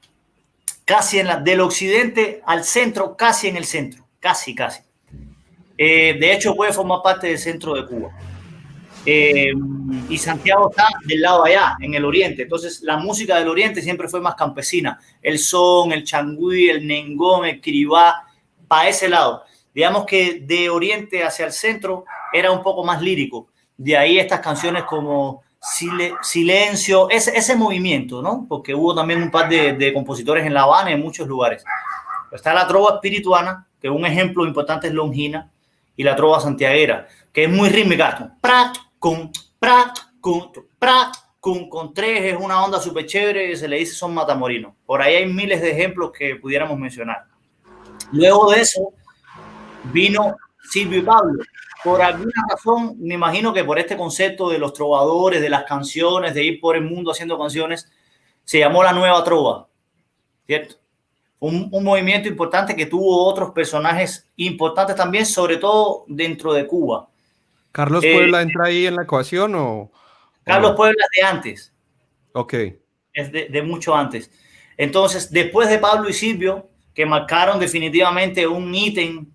casi del occidente al centro, casi en el centro, casi. De hecho, puede formar parte del centro de Cuba. Y Santiago está del lado allá, en el oriente. Entonces, la música del oriente siempre fue más campesina. El son, el changüí, el nengón, el kiribá, para ese lado. Digamos que de oriente hacia el centro era un poco más lírico. De ahí estas canciones como Silencio, ese movimiento, ¿no? Porque hubo también un par de compositores en La Habana y en muchos lugares. Está la trova espirituana, que un ejemplo importante es Longina, y la trova santiaguera, que es muy rítmica. Con 3 es una onda súper chévere, se le dice son matamorinos. Por ahí hay miles de ejemplos que pudiéramos mencionar. Luego de eso vino Silvio y Pablo. Por alguna razón, me imagino que por este concepto de los trovadores, de las canciones, de ir por el mundo haciendo canciones, se llamó la nueva trova, ¿cierto? Un movimiento importante que tuvo otros personajes importantes también, sobre todo dentro de Cuba. ¿Carlos Puebla entra ahí en la ecuación o...? Carlos Puebla es de antes. Ok. Es de mucho antes. Entonces, después de Pablo y Silvio, que marcaron definitivamente un ítem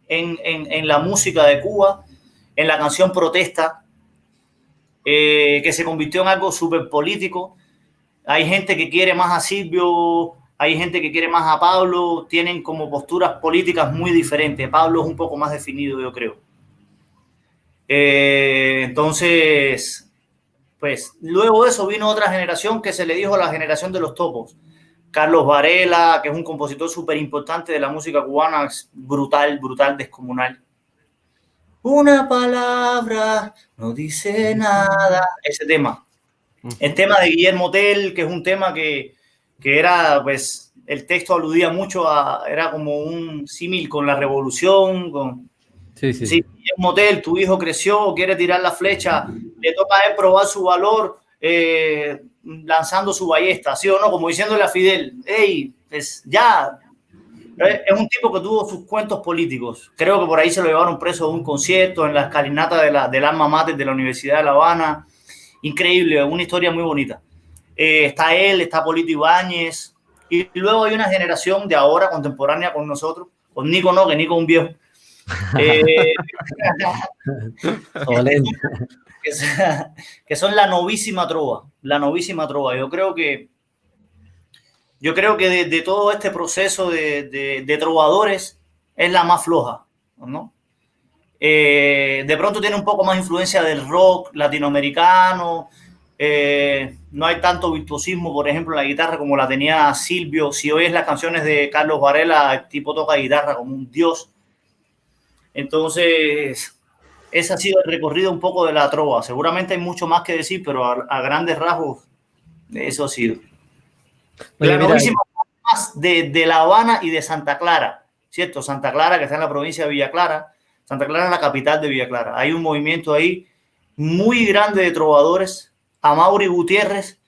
en la música de Cuba, en la canción Protesta, que se convirtió en algo súper político. Hay gente que quiere más a Silvio, hay gente que quiere más a Pablo, tienen como posturas políticas muy diferentes. Pablo es un poco más definido, yo creo. Entonces, pues luego de eso vino otra generación que se le dijo la generación de los topos. Carlos Varela, que es un compositor súper importante de la música cubana, brutal, brutal, descomunal. Una palabra no dice nada. Ese tema. El tema de Guillermo Tell, que es un tema que era, pues, el texto aludía mucho era como un símil con la revolución. Sí. Sí, Guillermo Tell, tu hijo creció, quiere tirar la flecha, le toca a él probar su valor lanzando su ballesta, ¿sí o no? Como diciéndole a Fidel, hey, pues ya. Es un tipo que tuvo sus cuentos políticos. Creo que por ahí se lo llevaron preso de un concierto en la escalinata del alma mater de la Universidad de La Habana. Increíble, una historia muy bonita. Está él, está Polito Ibáñez, y luego hay una generación de ahora contemporánea con nosotros, con Nico no, que Nico es un viejo. Que son la novísima trova. Yo creo que de todo este proceso de trovadores es la más floja, ¿no? De pronto tiene un poco más influencia del rock latinoamericano. No hay tanto virtuosismo, por ejemplo, en la guitarra como la tenía Silvio. Si oyes las canciones de Carlos Varela, el tipo toca guitarra como un dios. Entonces, ese ha sido el recorrido un poco de la trova. Seguramente hay mucho más que decir, pero a grandes rasgos eso ha sido. Oye, la mira, novísima más de La Habana y de Santa Clara, ¿cierto? Santa Clara, que está en la provincia de Villa Clara. Santa Clara es la capital de Villa Clara. Hay un movimiento ahí muy grande de trovadores. Amaury Gutiérrez.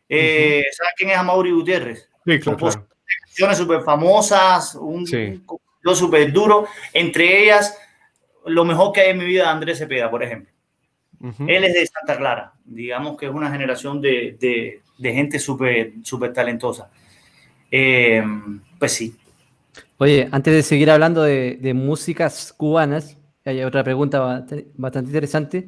¿Sabes quién es Amaury Gutiérrez? Sí, claro. Canciones súper famosas, un compositor súper duro. Entre ellas, lo mejor que hay en mi vida, Andrés Cepeda, por ejemplo. Él es de Santa Clara. Digamos que es una generación de gente súper talentosa. Pues sí. Oye, antes de seguir hablando de músicas cubanas, hay otra pregunta bastante interesante.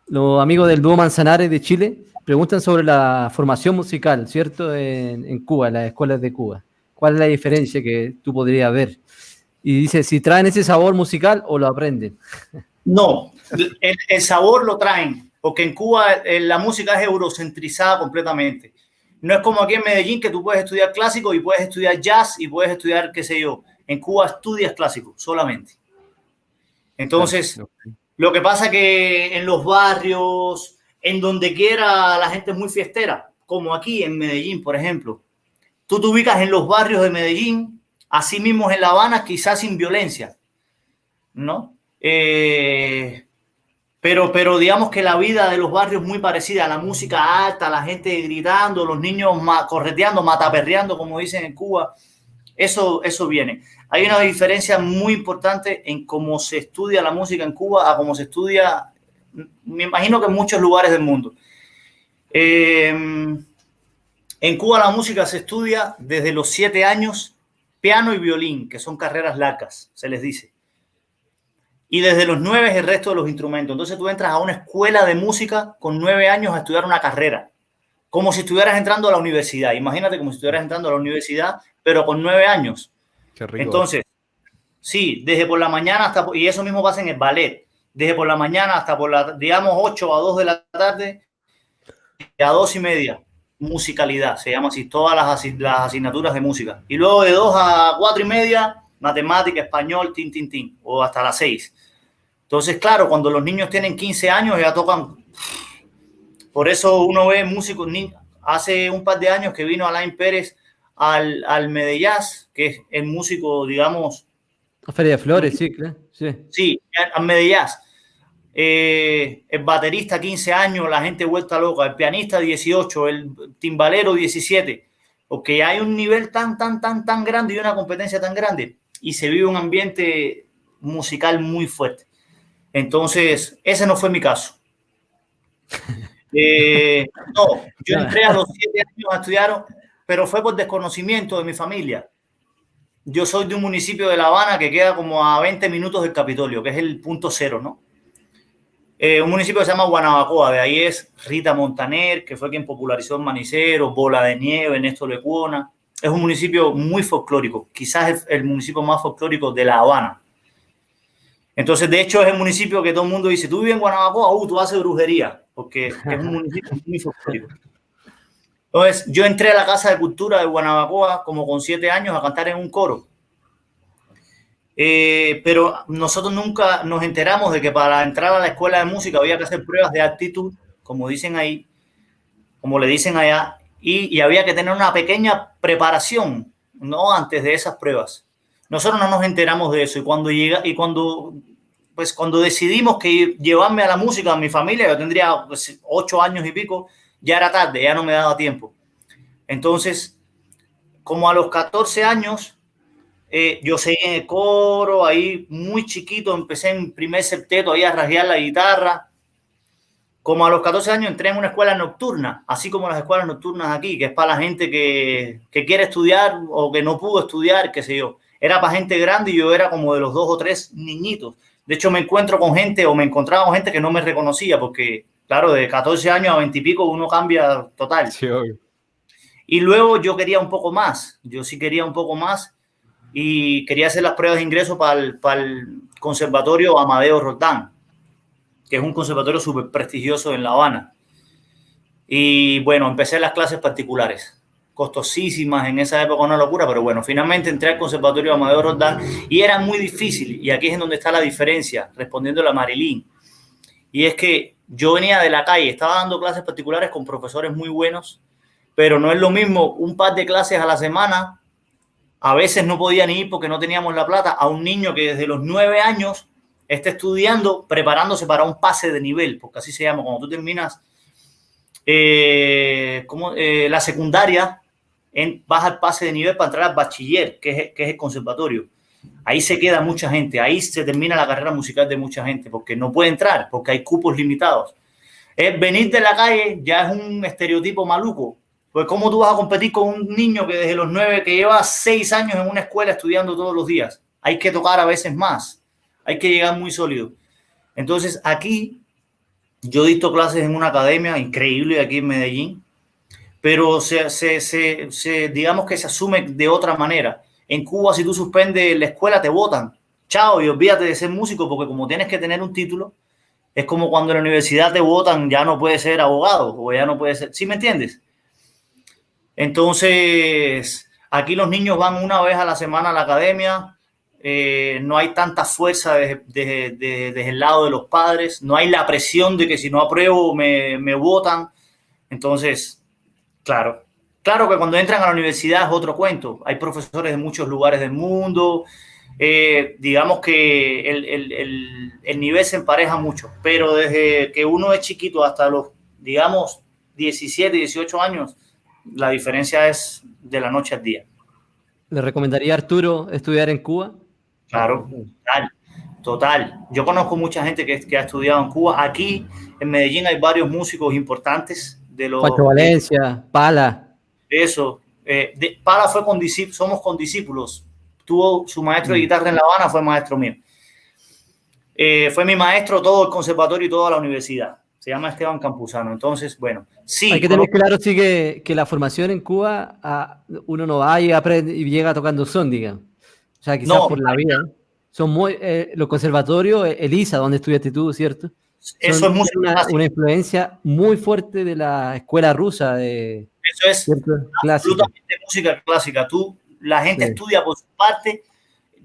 Los amigos del dúo Manzanares de Chile preguntan sobre la formación musical, ¿cierto? En Cuba, en las escuelas de Cuba. ¿Cuál es la diferencia que tú podrías ver? Y dice, si traen ese sabor musical o lo aprenden. No, el sabor lo traen, porque en Cuba la música es eurocentrizada completamente. No es como aquí en Medellín, que tú puedes estudiar clásico y puedes estudiar jazz y puedes estudiar, qué sé yo. En Cuba estudias clásico solamente. Entonces, lo que pasa es que en los barrios, en donde quiera, la gente es muy fiestera, como aquí en Medellín, por ejemplo. Tú te ubicas en los barrios de Medellín, así mismo en La Habana, quizás sin violencia, ¿no? Pero digamos que la vida de los barrios es muy parecida, a la música alta, la gente gritando, los niños correteando, mataperreando, como dicen en Cuba. Eso viene. Hay una diferencia muy importante en cómo se estudia la música en Cuba a cómo se estudia, me imagino que en muchos lugares del mundo. En Cuba la música se estudia desde los 7 años, piano y violín, que son carreras largas, se les dice. Y desde los 9 es el resto de los instrumentos. Entonces tú entras a una escuela de música con 9 años a estudiar una carrera, como si estuvieras entrando a la universidad. Imagínate como si estuvieras entrando a la universidad, pero con 9 años. Qué rico. Entonces, sí, desde por la mañana hasta, y eso mismo pasa en el ballet, desde por la mañana hasta por digamos, 8 a 2 de la tarde, y a 2:30, musicalidad, se llama así, todas las asignaturas de música. Y luego de 2 a 4:30, matemática, español, tin, o hasta las 6. Entonces, claro, cuando los niños tienen 15 años ya tocan. Por eso uno ve músicos. Hace un par de años que vino Alain Pérez al Medellás, que es el músico, digamos. La Feria de Flores, sí, claro. Sí, al Medellás. El baterista 15 años, la gente vuelta loca. El pianista 18, el timbalero 17. Porque hay un nivel tan grande y una competencia tan grande. Y se vive un ambiente musical muy fuerte. Entonces, ese no fue mi caso. No, yo entré a los 7 años a estudiar, pero fue por desconocimiento de mi familia. Yo soy de un municipio de La Habana que queda como a 20 minutos del Capitolio, que es el punto cero, ¿no? Un municipio que se llama Guanabacoa, de ahí es Rita Montaner, que fue quien popularizó el manicero, Bola de Nieve, Néstor Lecuona. Es un municipio muy folclórico, quizás el municipio más folclórico de La Habana. Entonces, de hecho, es el municipio que todo el mundo dice, tú vives en Guanabacoa, tú haces brujería, porque es un municipio muy folclórico. Entonces, yo entré a la Casa de Cultura de Guanabacoa como con 7 años a cantar en un coro. Pero nosotros nunca nos enteramos de que para entrar a la escuela de música había que hacer pruebas de actitud, como dicen ahí, como le dicen allá, y había que tener una pequeña preparación, ¿no? Antes de esas pruebas. Nosotros no nos enteramos de eso, y cuando decidimos que llevarme a la música a mi familia, yo tendría 8 años y pico, ya era tarde, ya no me daba tiempo. Entonces, como a los 14 años, yo seguí en el coro, ahí muy chiquito, empecé en primer septeto ahí a rasguear la guitarra. Como a los 14 años entré en una escuela nocturna, así como las escuelas nocturnas aquí, que es para la gente que quiere estudiar o que no pudo estudiar, qué sé yo. Era para gente grande y yo era como de los 2 o 3 niñitos. De hecho, me encontraba con gente que no me reconocía, porque, claro, de 14 años a 20 y pico uno cambia total. Sí, obvio. Y luego yo quería un poco más, yo sí quería un poco más y quería hacer las pruebas de ingreso para el Conservatorio Amadeo Roldán, que es un conservatorio súper prestigioso en La Habana. Y bueno, empecé las clases particulares, costosísimas en esa época, una locura, pero bueno, finalmente entré al Conservatorio Amadeo Roldán y era muy difícil, y aquí es en donde está la diferencia, respondiendo a Marilyn. Y es que yo venía de la calle, estaba dando clases particulares con profesores muy buenos, pero no es lo mismo un par de clases a la semana, a veces no podía ni ir porque no teníamos la plata, a un niño que desde los 9 años está estudiando, preparándose para un pase de nivel, porque así se llama, cuando tú terminas la secundaria, vas al pase de nivel para entrar al bachiller, que es el conservatorio. Ahí se queda mucha gente, ahí se termina la carrera musical de mucha gente, porque no puede entrar, porque hay cupos limitados. Venir de la calle ya es un estereotipo maluco. Pues ¿cómo tú vas a competir con un niño que desde los 9, que lleva 6 años en una escuela estudiando todos los días? Hay que tocar a veces más, hay que llegar muy sólido. Entonces aquí yo dicto clases en una academia increíble aquí en Medellín, pero digamos que se asume de otra manera. En Cuba, si tú suspendes la escuela, te botan. Chao, y olvídate de ser músico, porque como tienes que tener un título, es como cuando en la universidad te votan, ya no puedes ser abogado, o ya no puedes ser... ¿Sí me entiendes? Entonces, aquí los niños van una vez a la semana a la academia, no hay tanta fuerza desde el lado de los padres, no hay la presión de que si no apruebo me votan. Entonces, claro que cuando entran a la universidad es otro cuento. Hay profesores de muchos lugares del mundo, digamos que el nivel se empareja mucho, pero desde que uno es chiquito hasta los, digamos, 17, 18 años, la diferencia es de la noche al día. ¿Le recomendaría a Arturo estudiar en Cuba? Claro, total. Yo conozco mucha gente que ha estudiado en Cuba. Aquí en Medellín hay varios músicos importantes. Pacho Valencia, Pala. Eso. Pala fue somos condiscípulos. Tuvo su maestro de guitarra en La Habana, fue maestro mío. Fue mi maestro todo el conservatorio y toda la universidad. Se llama Esteban Campuzano. Entonces, bueno, sí. Hay que tener claro, sí, que la formación en Cuba, uno no va y aprende y llega tocando son, digamos. O sea, quizás no, por la vida. Son muy, los conservatorios, Elisa, donde estudiaste tú, ¿cierto? Eso es una influencia muy fuerte de la escuela rusa. Eso es absolutamente música clásica. La gente estudia por su parte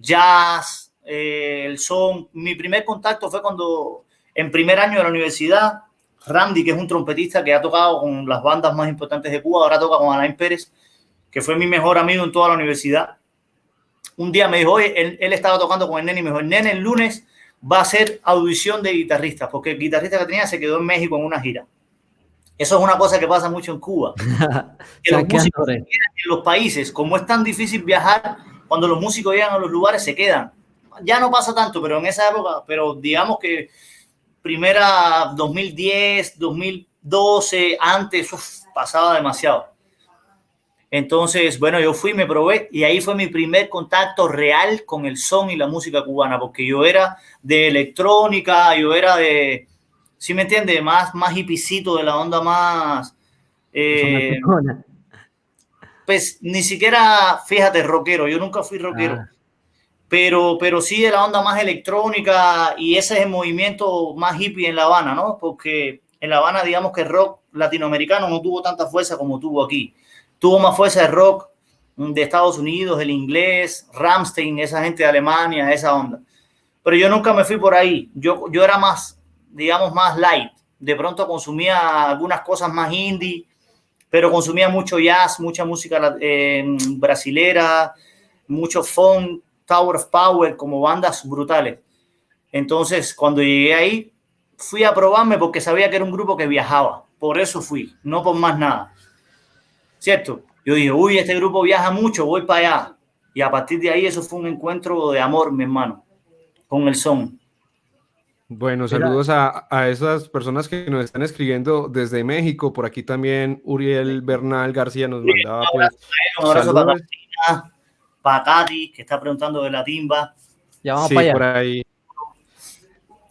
jazz, el son. Mi primer contacto fue cuando en primer año de la universidad, Randy, que es un trompetista que ha tocado con las bandas más importantes de Cuba, ahora toca con Alain Pérez, que fue mi mejor amigo en toda la universidad. Un día me dijo, oye, él estaba tocando con el Nene y me dijo, el Nene el lunes va a hacer audición de guitarristas, porque el guitarrista que tenía se quedó en México en una gira. Eso es una cosa que pasa mucho en Cuba. Que los músicos se quedan en los países, como es tan difícil viajar, cuando los músicos llegan a los lugares se quedan. Ya no pasa tanto, pero en esa época, pero digamos que primera 2010, 2012, antes, pasaba demasiado. Entonces, bueno, yo fui, me probé y ahí fue mi primer contacto real con el son y la música cubana, porque yo era de electrónica, yo era de, ¿sí me entiendes? Más hipicito, de la onda más... pues ni siquiera, fíjate, rockero, yo nunca fui rockero. pero sí de la onda más electrónica, y ese es el movimiento más hippie en La Habana, ¿no? Porque en La Habana, digamos que el rock latinoamericano no tuvo tanta fuerza como tuvo aquí. Tuvo más fuerza el rock de Estados Unidos, el inglés, Rammstein, esa gente de Alemania, esa onda. Pero yo nunca me fui por ahí. Yo era más, digamos, más light. De pronto consumía algunas cosas más indie, pero consumía mucho jazz, mucha música brasilera, mucho funk, Tower of Power, como bandas brutales. Entonces, cuando llegué ahí, fui a probarme porque sabía que era un grupo que viajaba. Por eso fui, no por más nada. ¿Cierto? Yo dije, uy, este grupo viaja mucho, voy para allá. Y a partir de ahí, eso fue un encuentro de amor, mi hermano, con el son. Bueno, saludos a esas personas que nos están escribiendo desde México. Por aquí también Uriel Bernal García nos mandaba pues un abrazo para saludos. Catalina, para Katy, que está preguntando de la timba. Ya vamos Sí, para allá. por ahí.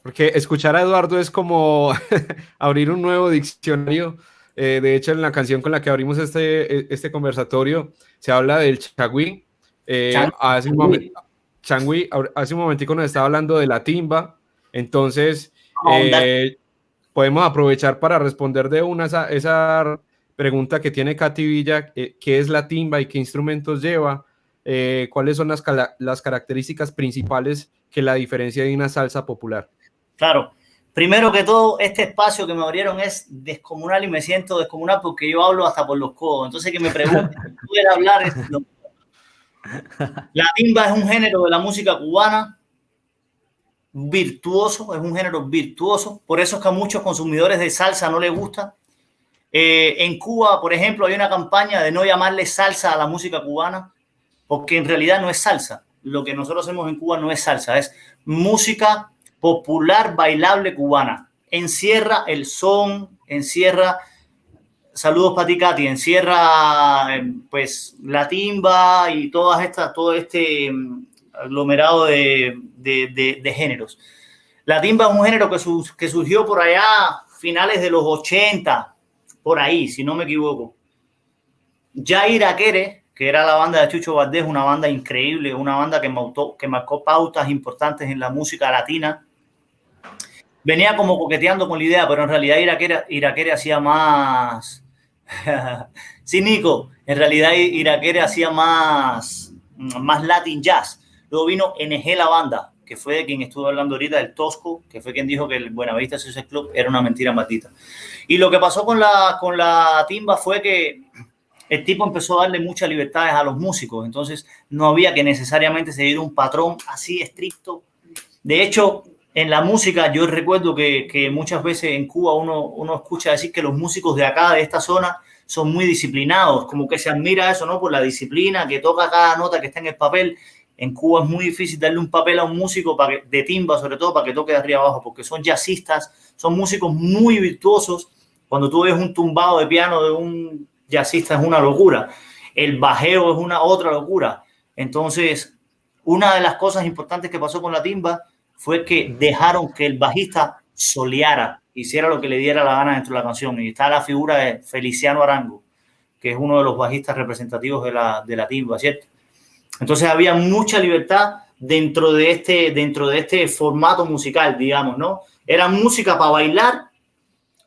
Porque escuchar a Eduardo es como abrir un nuevo diccionario. De hecho, en la canción con la que abrimos este conversatorio se habla del chagüí. Hace un momentico nos estaba hablando de la timba. Entonces, podemos aprovechar para responder de una esa pregunta que tiene Katy Villa, ¿qué es la timba y qué instrumentos lleva? ¿Cuáles son las características principales que la diferencia de una salsa popular? Claro, primero que todo, este espacio que me abrieron es descomunal y me siento descomunal porque yo hablo hasta por los codos. Entonces, que me pregunten, ¿puedo hablar? La timba es un género de la música cubana virtuoso, es un género virtuoso. Por eso es que a muchos consumidores de salsa no les gusta. En Cuba, por ejemplo, hay una campaña de no llamarle salsa a la música cubana, porque en realidad no es salsa. Lo que nosotros hacemos en Cuba no es salsa, es música popular bailable cubana. Encierra el son, encierra, saludos para ti, Katy, encierra pues la timba y todo este aglomerado de géneros. La timba es un género que surgió por allá finales de los 80, por ahí, si no me equivoco. Ya Iraquere, que era la banda de Chucho Valdés, una banda increíble, una banda que marcó pautas importantes en la música latina. Venía como coqueteando con la idea, pero en realidad Iraquere hacía más... sí, Nico, en realidad Iraquere hacía más Latin jazz. Luego vino NG La Banda, que fue de quien estuve hablando ahorita, el Tosco, que fue quien dijo que el Buenavista Social Club era una mentira maldita. Y lo que pasó con la timba fue que el tipo empezó a darle muchas libertades a los músicos, entonces no había que necesariamente seguir un patrón así estricto. De hecho, en la música yo recuerdo que muchas veces en Cuba uno escucha decir que los músicos de acá, de esta zona, son muy disciplinados, como que se admira eso, ¿no? Por la disciplina, que toca cada nota que está en el papel. En Cuba es muy difícil darle un papel a un músico de timba, sobre todo, para que toque de arriba abajo, porque son jazzistas, son músicos muy virtuosos. Cuando tú ves un tumbado de piano de un jazzista es una locura. El bajeo es una otra locura. Entonces, una de las cosas importantes que pasó con la timba fue que dejaron que el bajista soleara, hiciera lo que le diera la gana dentro de la canción. Y está la figura de Feliciano Arango, que es uno de los bajistas representativos de la timba, ¿cierto? Entonces había mucha libertad dentro de este formato musical, digamos, ¿no? Era música para bailar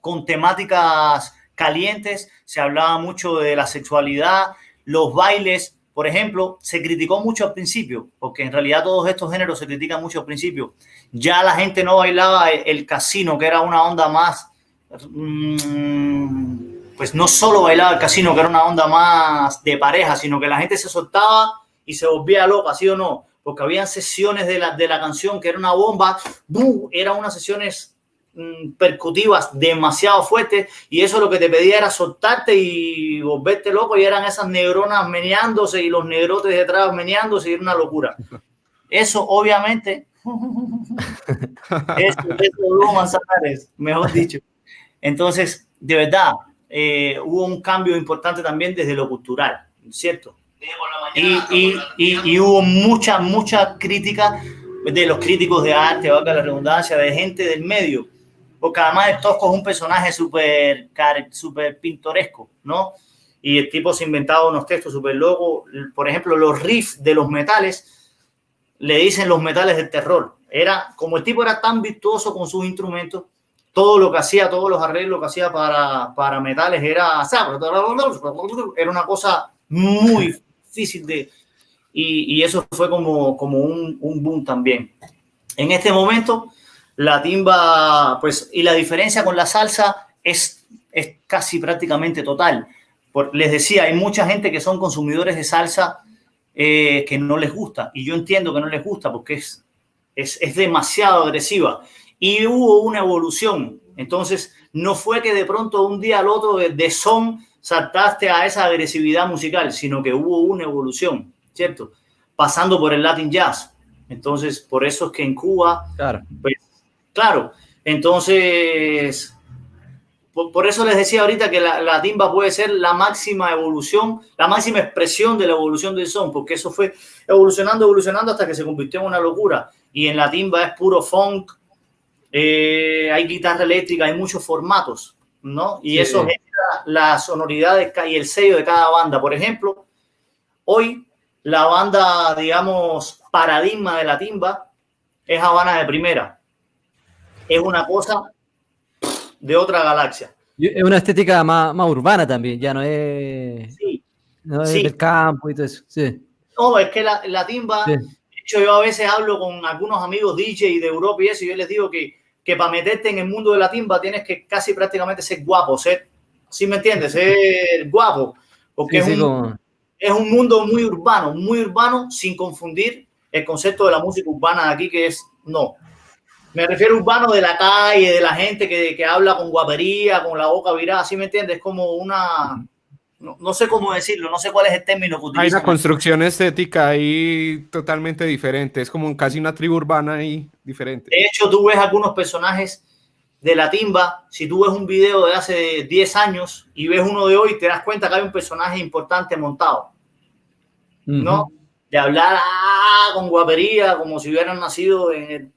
con temáticas calientes, se hablaba mucho de la sexualidad, los bailes, por ejemplo, se criticó mucho al principio, porque en realidad todos estos géneros se critican mucho al principio. Ya la gente no bailaba el casino, que era una onda más, pues no solo bailaba el casino, que era una onda más de pareja, sino que la gente se soltaba y se volvía loca, ¿sí o no? Porque habían sesiones de la canción que era una bomba, ¡bum! Eran unas sesiones percutivas demasiado fuertes, y eso lo que te pedía era soltarte y volverte loco, y eran esas neuronas meneándose y los negrotes detrás meneándose, y era una locura. Eso obviamente eso hubo Manzanares, mejor dicho. Entonces, de verdad, hubo un cambio importante también desde lo cultural, ¿cierto? Y hubo mucha crítica de los críticos de arte, valga la redundancia, de gente del medio, porque además el Tosco es un personaje súper pintoresco, ¿no? Y el tipo se inventaba unos textos súper locos. Por ejemplo, los riffs de los metales le dicen los metales del terror. Era, como el tipo era tan virtuoso con sus instrumentos, todo lo que hacía, todos los arreglos que hacía para metales era una cosa muy difícil de... Y eso fue como un boom también. En este momento, la timba, pues, y la diferencia con la salsa es casi prácticamente total. Les decía, hay mucha gente que son consumidores de salsa que no les gusta, y yo entiendo que no les gusta porque es demasiado agresiva, y hubo una evolución. Entonces no fue que de pronto un día al otro de son saltaste a esa agresividad musical, sino que hubo una evolución, ¿cierto? Pasando por el Latin Jazz. Entonces por eso es que en Cuba, Claro. pues, claro, entonces por eso les decía ahorita que la timba puede ser la máxima evolución, la máxima expresión de la evolución del son, porque eso fue evolucionando hasta que se convirtió en una locura. Y en la timba es puro funk, hay guitarra eléctrica, hay muchos formatos, ¿no? Y eso genera la sonoridad y el sello de cada banda. Por ejemplo, hoy la banda, digamos, paradigma de la timba es Habana de Primera. Es una cosa de otra galaxia. Es una estética más urbana también, ya no es, no es del campo y todo eso. Sí. No, es que la timba, de hecho yo a veces hablo con algunos amigos DJ de Europa y eso, y yo les digo que para meterte en el mundo de la timba tienes que casi prácticamente ser guapo, ¿sí me entiendes? Ser guapo, porque es un mundo muy urbano, sin confundir el concepto de la música urbana de aquí, que es, no. Me refiero urbano de la calle, de la gente que habla con guapería, con la boca virada, ¿sí me entiendes? Es como una... No sé cómo decirlo, no sé cuál es el término que utilizan. Hay una construcción estética ahí totalmente diferente, es como casi una tribu urbana ahí diferente. De hecho, tú ves algunos personajes de la timba, si tú ves un video de hace 10 años y ves uno de hoy, te das cuenta que hay un personaje importante montado, ¿no? De hablar con guapería, como si hubieran nacido en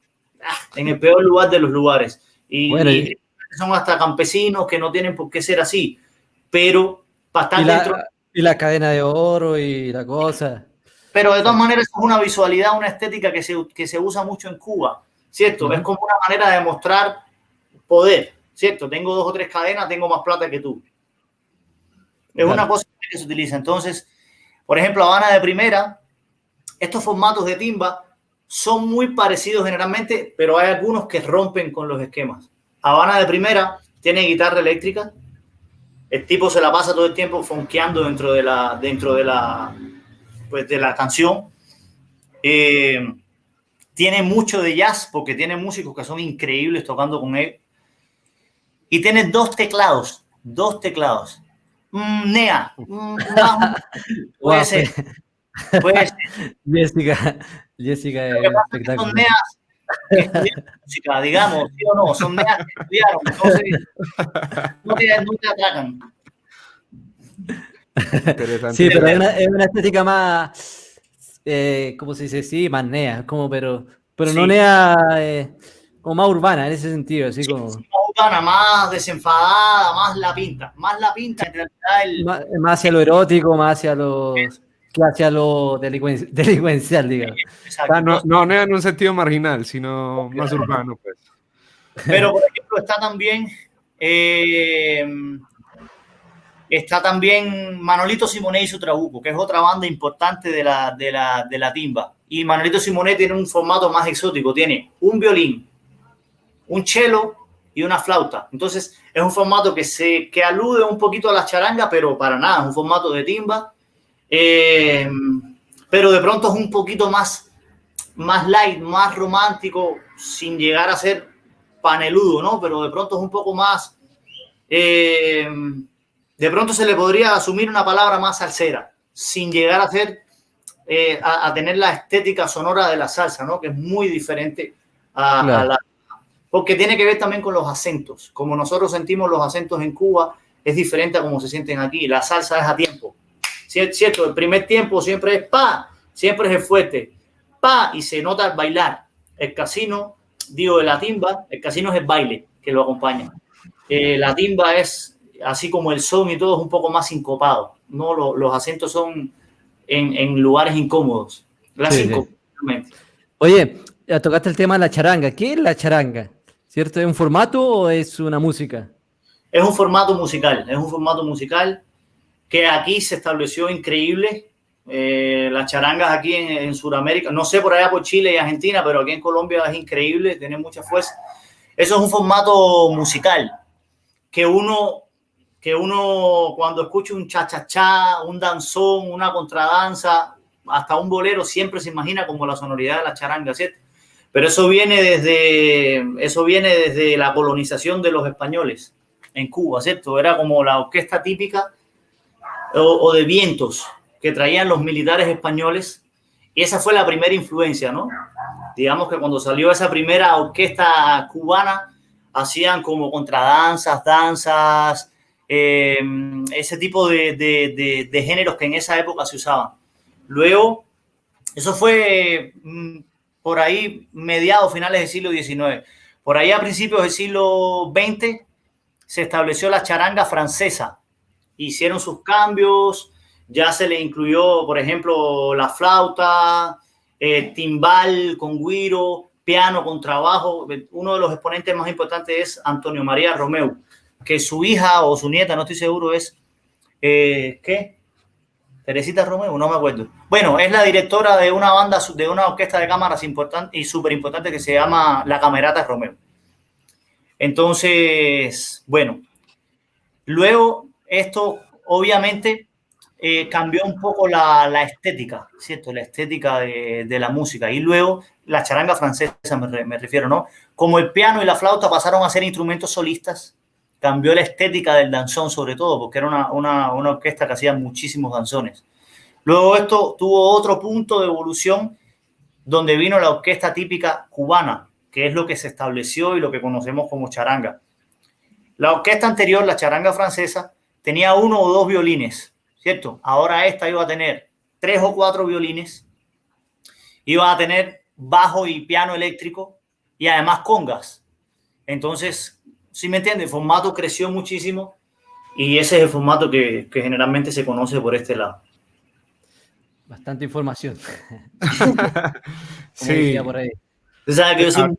el peor lugar de los lugares. Y son hasta campesinos que no tienen por qué ser así, pero y la cadena de oro y la cosa. Pero de todas maneras es una visualidad, una estética que se usa mucho en Cuba, ¿cierto? Es como una manera de mostrar poder, ¿cierto? Tengo 2 o 3 cadenas, tengo más plata que tú. Es una cosa que se utiliza. Entonces, por ejemplo, Habana de Primera, estos formatos de timba son muy parecidos generalmente, pero hay algunos que rompen con los esquemas. Habana de Primera tiene guitarra eléctrica. El tipo se la pasa todo el tiempo funkeando dentro de la canción. Tiene mucho de jazz porque tiene músicos que son increíbles tocando con él. Y tiene 2 teclados. Nea. Puede ser. Jessica es espectacular. Son neas que estudiaron música, digamos, ¿sí o no? Son neas que estudiaron, entonces no te atracan. Sí, pero es una estética más, ¿cómo se dice? Sí, más nea, como, pero no nea, como más urbana en ese sentido, así como... Más urbana, más desenfadada, más la pinta, en realidad más hacia lo erótico, más hacia lo... que hacia lo delincuencial, digamos. No en un sentido marginal, sino más urbano, pues. Pero, por ejemplo, está también Manolito Simonet y su Trabuco, que es otra banda importante de la timba. Y Manolito Simonet tiene un formato más exótico, tiene un violín, un cello y una flauta. Entonces, es un formato que alude un poquito a la charanga, pero para nada, es un formato de timba. Pero de pronto es un poquito más light, más romántico, sin llegar a ser paneludo, ¿no? Pero de pronto es un poco más, de pronto se le podría asumir una palabra más salsera, sin llegar a ser, a tener la estética sonora de la salsa, ¿no? Que es muy diferente porque tiene que ver también con los acentos. Como nosotros sentimos los acentos en Cuba, es diferente a como se sienten aquí. La salsa es a tiempo. Cierto, el primer tiempo siempre es pa, siempre es el fuerte, pa, y se nota al bailar. El casino, de la timba, el casino es el baile que lo acompaña. La timba es, así como el son y todo, es un poco más sincopado, ¿no? Los acentos son en lugares incómodos. Oye, ya tocaste el tema de la charanga. ¿Qué es la charanga? ¿Cierto? ¿Es un formato o es una música? Es un formato musical que aquí se estableció increíble. Las charangas aquí en Sudamérica, no sé por allá por Chile y Argentina, pero aquí en Colombia es increíble, tiene mucha fuerza. Eso es un formato musical que uno cuando escucha un cha-cha-cha, un danzón, una contradanza, hasta un bolero, siempre se imagina como la sonoridad de la charanga, ¿cierto? Pero eso viene desde la colonización de los españoles en Cuba, ¿cierto? Era como la orquesta típica o de vientos que traían los militares españoles, y esa fue la primera influencia, ¿no? Digamos que cuando salió esa primera orquesta cubana, hacían como contradanzas, danzas, ese tipo de géneros que en esa época se usaban. Luego, eso fue por ahí mediados, finales del siglo XIX. Por ahí a principios del siglo XX se estableció la charanga francesa. Hicieron sus cambios, ya se le incluyó, por ejemplo, la flauta, timbal con güiro, piano con trabajo. Uno de los exponentes más importantes es Antonio María Romeu, que su hija o su nieta, no estoy seguro, es ¿qué? Teresita Romeu, no me acuerdo. Bueno, es la directora de una banda, de una orquesta de cámaras importante y súper importante que se llama La Camerata Romeu. Entonces, bueno, luego esto obviamente cambió un poco la estética, ¿cierto? La estética de la música. Y luego la charanga francesa, me refiero, ¿no? Como el piano y la flauta pasaron a ser instrumentos solistas, cambió la estética del danzón sobre todo, porque era una orquesta que hacía muchísimos danzones. Luego esto tuvo otro punto de evolución donde vino la orquesta típica cubana, que es lo que se estableció y lo que conocemos como charanga. La orquesta anterior, la charanga francesa, tenía 1 o 2 violines, ¿cierto? Ahora esta iba a tener 3 o 4 violines, iba a tener bajo y piano eléctrico y además congas. Entonces, ¿sí me entiende? El formato creció muchísimo y ese es el formato que generalmente se conoce por este lado. Bastante información. Sí. Por ahí. Tú sabes que yo soy un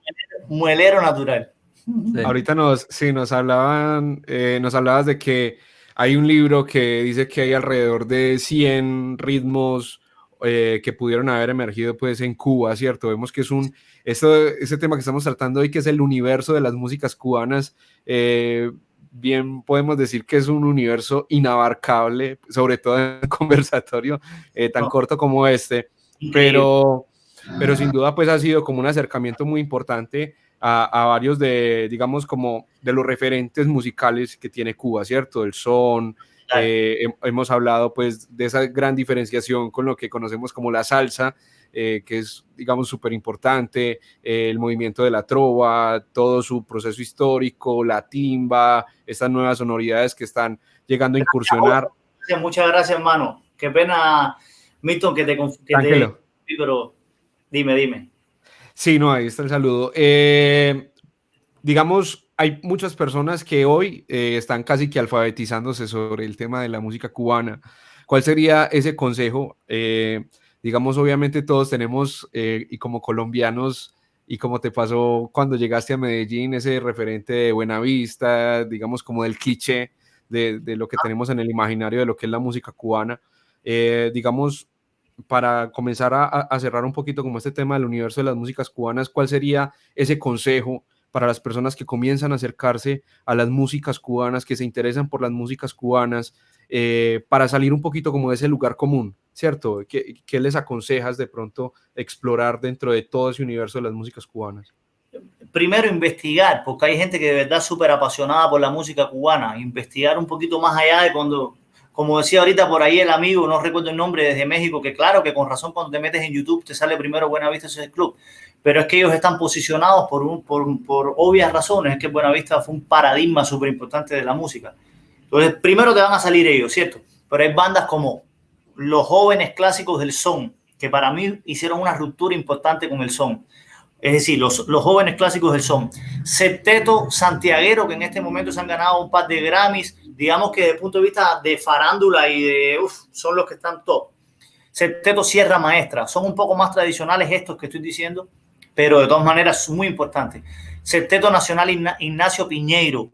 muelero natural. Sí. Ahorita nos hablabas de que hay un libro que dice que hay alrededor de 100 ritmos que pudieron haber emergido pues en Cuba, ¿cierto? Vemos que es ese tema que estamos tratando hoy, que es el universo de las músicas cubanas, bien podemos decir que es un universo inabarcable, sobre todo en un conversatorio tan corto como este, pero sin duda pues ha sido como un acercamiento muy importante a varios digamos, como de los referentes musicales que tiene Cuba, ¿cierto? El son, hemos hablado pues de esa gran diferenciación con lo que conocemos como la salsa, que es, digamos, súper importante, el movimiento de la trova, todo su proceso histórico, la timba, estas nuevas sonoridades que están llegando a incursionar. Muchas gracias, hermano. Qué pena, Milton, pero dime. Sí, no, ahí está el saludo. Digamos, hay muchas personas que hoy están casi que alfabetizándose sobre el tema de la música cubana. ¿Cuál sería ese consejo? Digamos, obviamente todos tenemos, y como colombianos, y como te pasó cuando llegaste a Medellín, ese referente de Buenavista, digamos, como del cliché de lo que tenemos en el imaginario de lo que es la música cubana. Digamos, para comenzar a cerrar un poquito como este tema del universo de las músicas cubanas, ¿cuál sería ese consejo para las personas que comienzan a acercarse a las músicas cubanas, que se interesan por las músicas cubanas, para salir un poquito como de ese lugar común, ¿cierto? ¿Qué les aconsejas de pronto explorar dentro de todo ese universo de las músicas cubanas? Primero, investigar, porque hay gente que de verdad es súper apasionada por la música cubana, investigar un poquito más allá de cuando, como decía ahorita por ahí el amigo, no recuerdo el nombre, desde México, que claro que con razón cuando te metes en YouTube te sale primero Buenavista Social Club, pero es que ellos están posicionados por obvias razones. Es que Buenavista fue un paradigma súper importante de la música. Entonces, primero te van a salir ellos, ¿cierto? Pero hay bandas como los jóvenes clásicos del son, que para mí hicieron una ruptura importante con el son. Es decir, los jóvenes clásicos del son. Septeto santiaguero, que en este momento se han ganado un par de Grammys, digamos que desde el punto de vista de farándula y son los que están top. Septeto Sierra Maestra. Son un poco más tradicionales estos que estoy diciendo, pero de todas maneras muy importantes. Septeto Nacional Ignacio Piñeiro.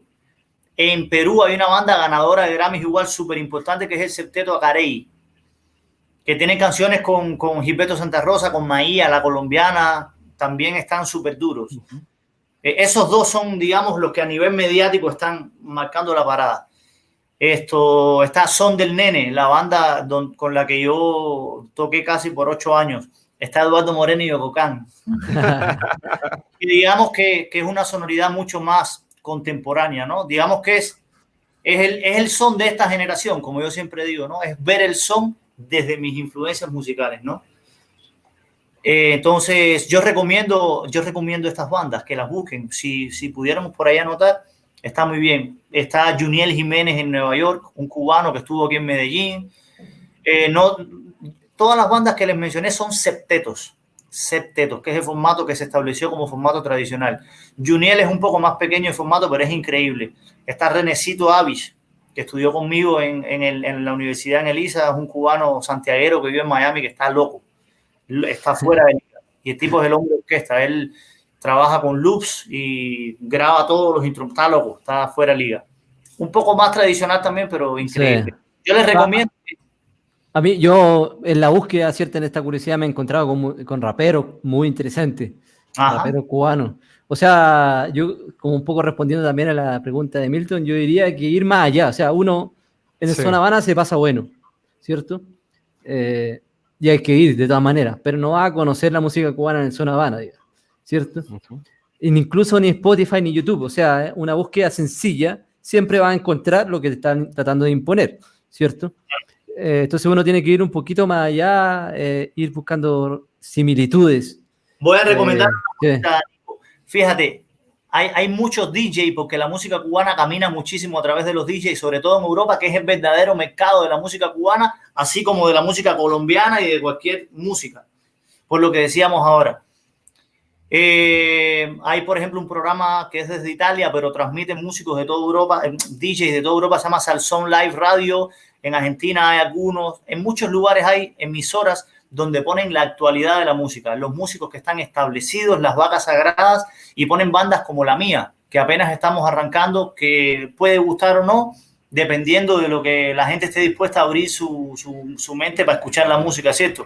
En Perú hay una banda ganadora de Grammys igual súper importante, que es el Septeto Acarey, que tiene canciones con Gilberto Santa Rosa, con Maía, la colombiana, también están súper duros. Esos dos son, digamos, los que a nivel mediático están marcando la parada. Está Son del Nene, la banda con la que yo toqué casi por 8 años. Está Eduardo Moreno y Yococán. Y digamos que es una sonoridad mucho más contemporánea, ¿no? Digamos que es el son de esta generación, como yo siempre digo, ¿no? Es ver el son desde mis influencias musicales, ¿no? Entonces, yo recomiendo estas bandas, que las busquen. Si pudiéramos por ahí anotar, está muy bien. Está Juniel Jiménez en Nueva York, un cubano que estuvo aquí en Medellín. Todas las bandas que les mencioné son septetos, que es el formato que se estableció como formato tradicional. Juniel es un poco más pequeño el formato, pero es increíble. Está Renecito Avish, que estudió conmigo en la universidad en Elisa, es un cubano santiaguero que vive en Miami, que está loco. Está fuera de liga. Y el tipo es el hombre de orquesta. Él trabaja con loops y graba todos los instrumentos. Está loco, está fuera de liga. Un poco más tradicional también, pero increíble. Sí. Yo les recomiendo. A mí, yo en la búsqueda, cierta, en esta curiosidad, me he encontrado con raperos muy interesantes. Raperos cubanos. O sea, yo, como un poco respondiendo también a la pregunta de Milton, yo diría que ir más allá. O sea, uno en el Zona Habana se pasa bueno, ¿cierto? Y hay que ir de todas maneras, pero no va a conocer la música cubana en el Zona Habana, digamos, ¿cierto? Incluso ni Spotify ni YouTube, o sea, una búsqueda sencilla siempre va a encontrar lo que te están tratando de imponer, ¿cierto? Entonces uno tiene que ir un poquito más allá, ir buscando similitudes. Voy a recomendar fíjate, hay muchos DJ, porque la música cubana camina muchísimo a través de los DJs, sobre todo en Europa, que es el verdadero mercado de la música cubana, así como de la música colombiana y de cualquier música, por lo que decíamos ahora. Hay, por ejemplo, un programa que es desde Italia, pero transmiten músicos de toda Europa, DJs de toda Europa, se llama Salsón Live Radio. En Argentina hay algunos, en muchos lugares hay emisoras donde ponen la actualidad de la música, los músicos que están establecidos, las vacas sagradas, y ponen bandas como la mía, que apenas estamos arrancando, que puede gustar o no, dependiendo de lo que la gente esté dispuesta a abrir su mente para escuchar la música, ¿cierto?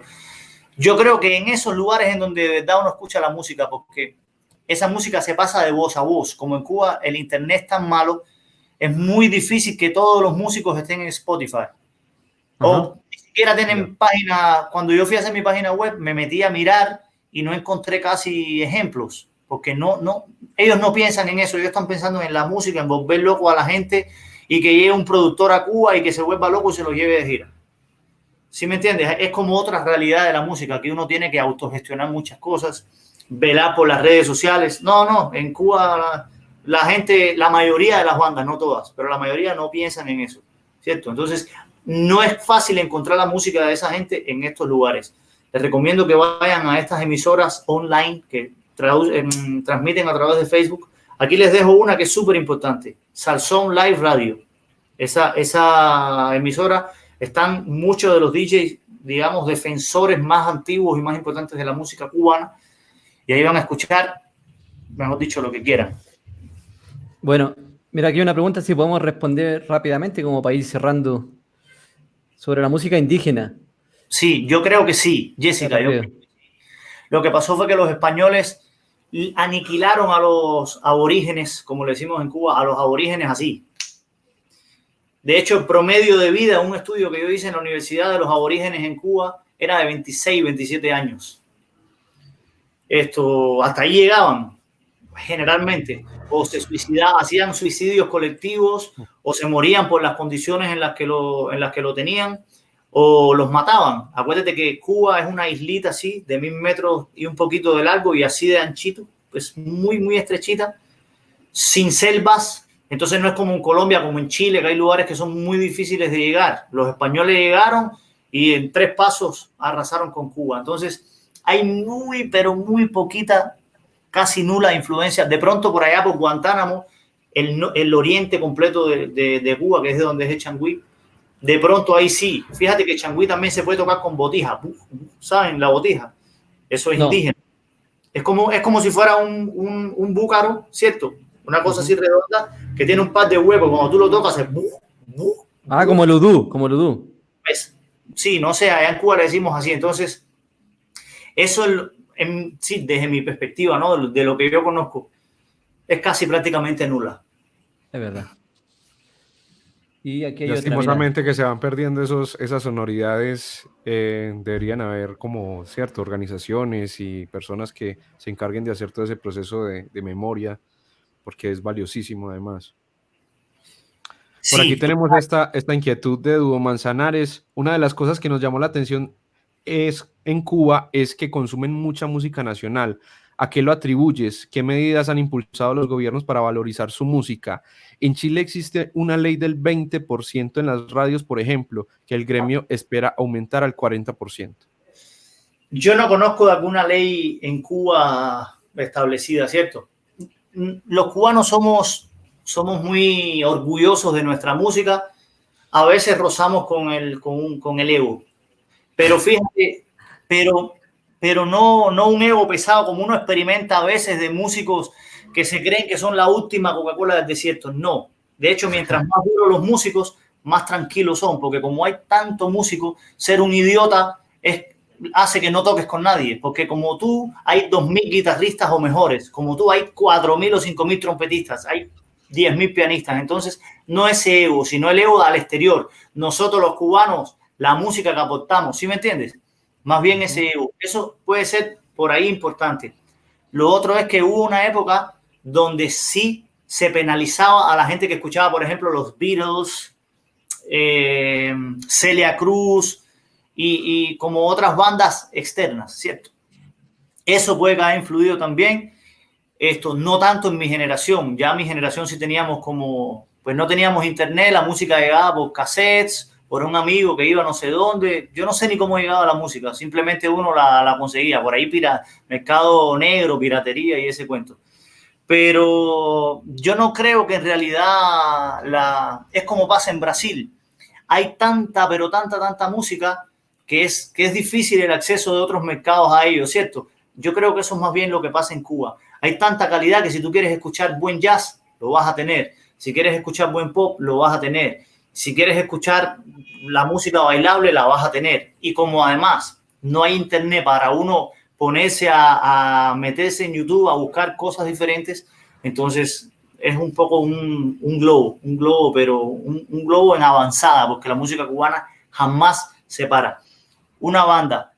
Yo creo que en esos lugares en donde de verdad uno escucha la música, porque esa música se pasa de voz a voz, como en Cuba el internet es tan malo, es muy difícil que todos los músicos estén en Spotify. O ni siquiera tienen página. Cuando yo fui a hacer mi página web, me metí a mirar y no encontré casi ejemplos, porque ellos no piensan en eso, ellos están pensando en la música, en volver loco a la gente y que llegue un productor a Cuba y que se vuelva loco y se lo lleve de gira. ¿Sí me entiendes? Es como otra realidad de la música, que uno tiene que autogestionar muchas cosas, velar por las redes sociales. No, en Cuba la gente, la mayoría de las bandas, no todas, pero la mayoría no piensan en eso, ¿cierto? Entonces, no es fácil encontrar la música de esa gente en estos lugares. Les recomiendo que vayan a estas emisoras online que transmiten a través de Facebook. Aquí les dejo una que es súper importante, Salsón Live Radio. Esa emisora, están muchos de los DJs, digamos, defensores más antiguos y más importantes de la música cubana, y ahí van a escuchar, mejor dicho, lo que quieran. Bueno, mira, aquí hay una pregunta, si podemos responder rápidamente como para ir cerrando, sobre la música indígena. Sí, yo creo que sí, Jessica. Lo que pasó fue que los españoles aniquilaron a los aborígenes, como le decimos en Cuba, a los aborígenes así. De hecho, el promedio de vida, un estudio que yo hice en la Universidad de los Aborígenes en Cuba, era de 26, 27 años. Hasta ahí llegaban, generalmente. O se suicidaban, hacían suicidios colectivos, o se morían por las condiciones en las que lo tenían, o los mataban. Acuérdate que Cuba es una islita así, de 1000 metros y un poquito de largo, y así de anchito, pues muy, muy estrechita, sin selvas. Entonces no es como en Colombia, como en Chile, que hay lugares que son muy difíciles de llegar. Los españoles llegaron y en 3 pasos arrasaron con Cuba. Entonces hay muy, pero muy poquita, casi nula influencia. De pronto por allá, por Guantánamo, el oriente completo de Cuba, que es de donde es el changüí, de pronto ahí sí. Fíjate que changüí también se puede tocar con botija. ¿Saben? La botija. Eso es indígena. Es como si fuera un búcaro, ¿cierto? Una cosa así redonda que tiene un par de huecos. Cuando tú lo tocas, es como el udú, como el udú. Pues, sí, no sé, allá en Cuba le decimos así. Entonces, eso sí, desde mi perspectiva, ¿no? De lo que yo conozco, es casi prácticamente nula. Es verdad. Y aquí hay lastimosamente que se van perdiendo esas sonoridades. Deberían haber como ciertas organizaciones y personas que se encarguen de hacer todo ese proceso de memoria, porque es valiosísimo además. Por aquí tenemos esta inquietud de Dúo Manzanares. Una de las cosas que nos llamó la atención en Cuba es que consumen mucha música nacional. ¿A qué lo atribuyes? ¿Qué medidas han impulsado los gobiernos para valorizar su música? En Chile existe una ley del 20% en las radios, por ejemplo, que el gremio espera aumentar al 40%. Yo no conozco de alguna ley en Cuba establecida, ¿cierto? Los cubanos somos muy orgullosos de nuestra música. A veces rozamos con el ego. Pero fíjate, pero no un ego pesado como uno experimenta a veces de músicos que se creen que son la última Coca-Cola del desierto. No. De hecho, mientras más duros los músicos, más tranquilos son, porque como hay tanto músico, ser un idiota hace que no toques con nadie, porque como tú hay 2.000 guitarristas o mejores, como tú hay 4.000 o 5.000 trompetistas, hay 10.000 pianistas. Entonces, no ese ego, sino el ego al exterior. Nosotros los cubanos, la música que aportamos, ¿sí me entiendes? Más bien ese ego. Eso puede ser por ahí importante. Lo otro es que hubo una época donde sí se penalizaba a la gente que escuchaba, por ejemplo, los Beatles, Celia Cruz y como otras bandas externas, ¿cierto? Eso puede que haya influido también. Esto no tanto en mi generación. Ya en mi generación sí teníamos pues no teníamos internet, la música llegaba por cassettes, por un amigo que iba no sé dónde. Yo no sé ni cómo llegaba la música, simplemente uno la conseguía. Por ahí mercado negro, piratería y ese cuento. Pero yo no creo que en realidad es como pasa en Brasil. Hay tanta música que es difícil el acceso de otros mercados a ellos, ¿cierto? Yo creo que eso es más bien lo que pasa en Cuba. Hay tanta calidad que si tú quieres escuchar buen jazz, lo vas a tener. Si quieres escuchar buen pop, lo vas a tener. Si quieres escuchar la música bailable, la vas a tener. Y como además no hay internet para uno ponerse a meterse en YouTube a buscar cosas diferentes, entonces es un poco un globo, pero un globo en avanzada, porque la música cubana jamás se para. Una banda,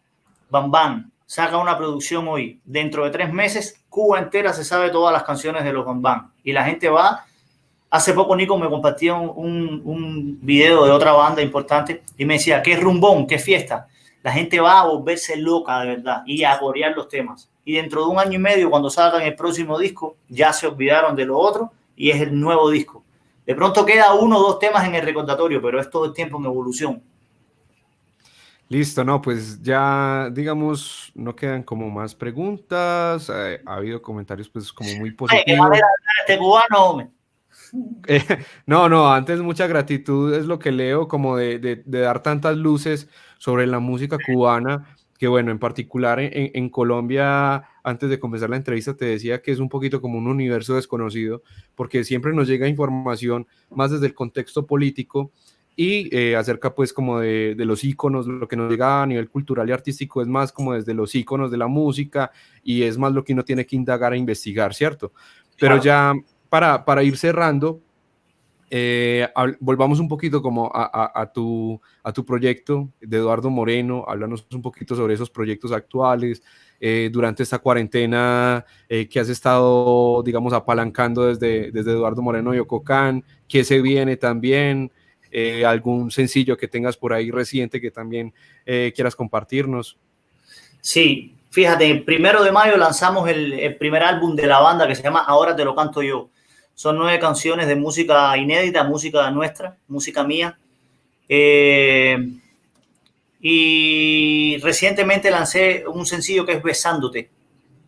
Bam Bam, saca una producción hoy, dentro de 3 meses, Cuba entera se sabe todas las canciones de los Bam Bam. Y la gente va. Hace poco Nico me compartía un video de otra banda importante y me decía, qué rumbón, qué fiesta. La gente va a volverse loca, de verdad, y a corear los temas. Y dentro de 1 año y medio, cuando salgan el próximo disco, ya se olvidaron de lo otro y es el nuevo disco. De pronto queda 1 o 2 temas en el recordatorio, pero es todo el tiempo en evolución. Listo, no, pues ya, digamos, no quedan como más preguntas. Ha habido comentarios, pues, como muy positivos. Ay, qué manera de hablar este cubano, hombre. No, antes mucha gratitud es lo que leo, como de dar tantas luces sobre la música cubana, que bueno, en particular en Colombia, antes de comenzar la entrevista te decía que es un poquito como un universo desconocido, porque siempre nos llega información más desde el contexto político y acerca pues como de los íconos, lo que nos llega a nivel cultural y artístico es más como desde los íconos de la música y es más lo que uno tiene que indagar e investigar, ¿cierto? Pero ya para ir cerrando, volvamos un poquito como a tu proyecto de Eduardo Moreno. Háblanos un poquito sobre esos proyectos actuales, durante esta cuarentena que has estado, digamos, apalancando desde Eduardo Moreno y Ococán, qué se viene también, algún sencillo que tengas por ahí reciente que también quieras compartirnos. Sí, fíjate, el 1 de mayo lanzamos el primer álbum de la banda que se llama Ahora te lo canto yo. Son 9 canciones de música inédita, música nuestra, música mía. Y recientemente lancé un sencillo que es Besándote.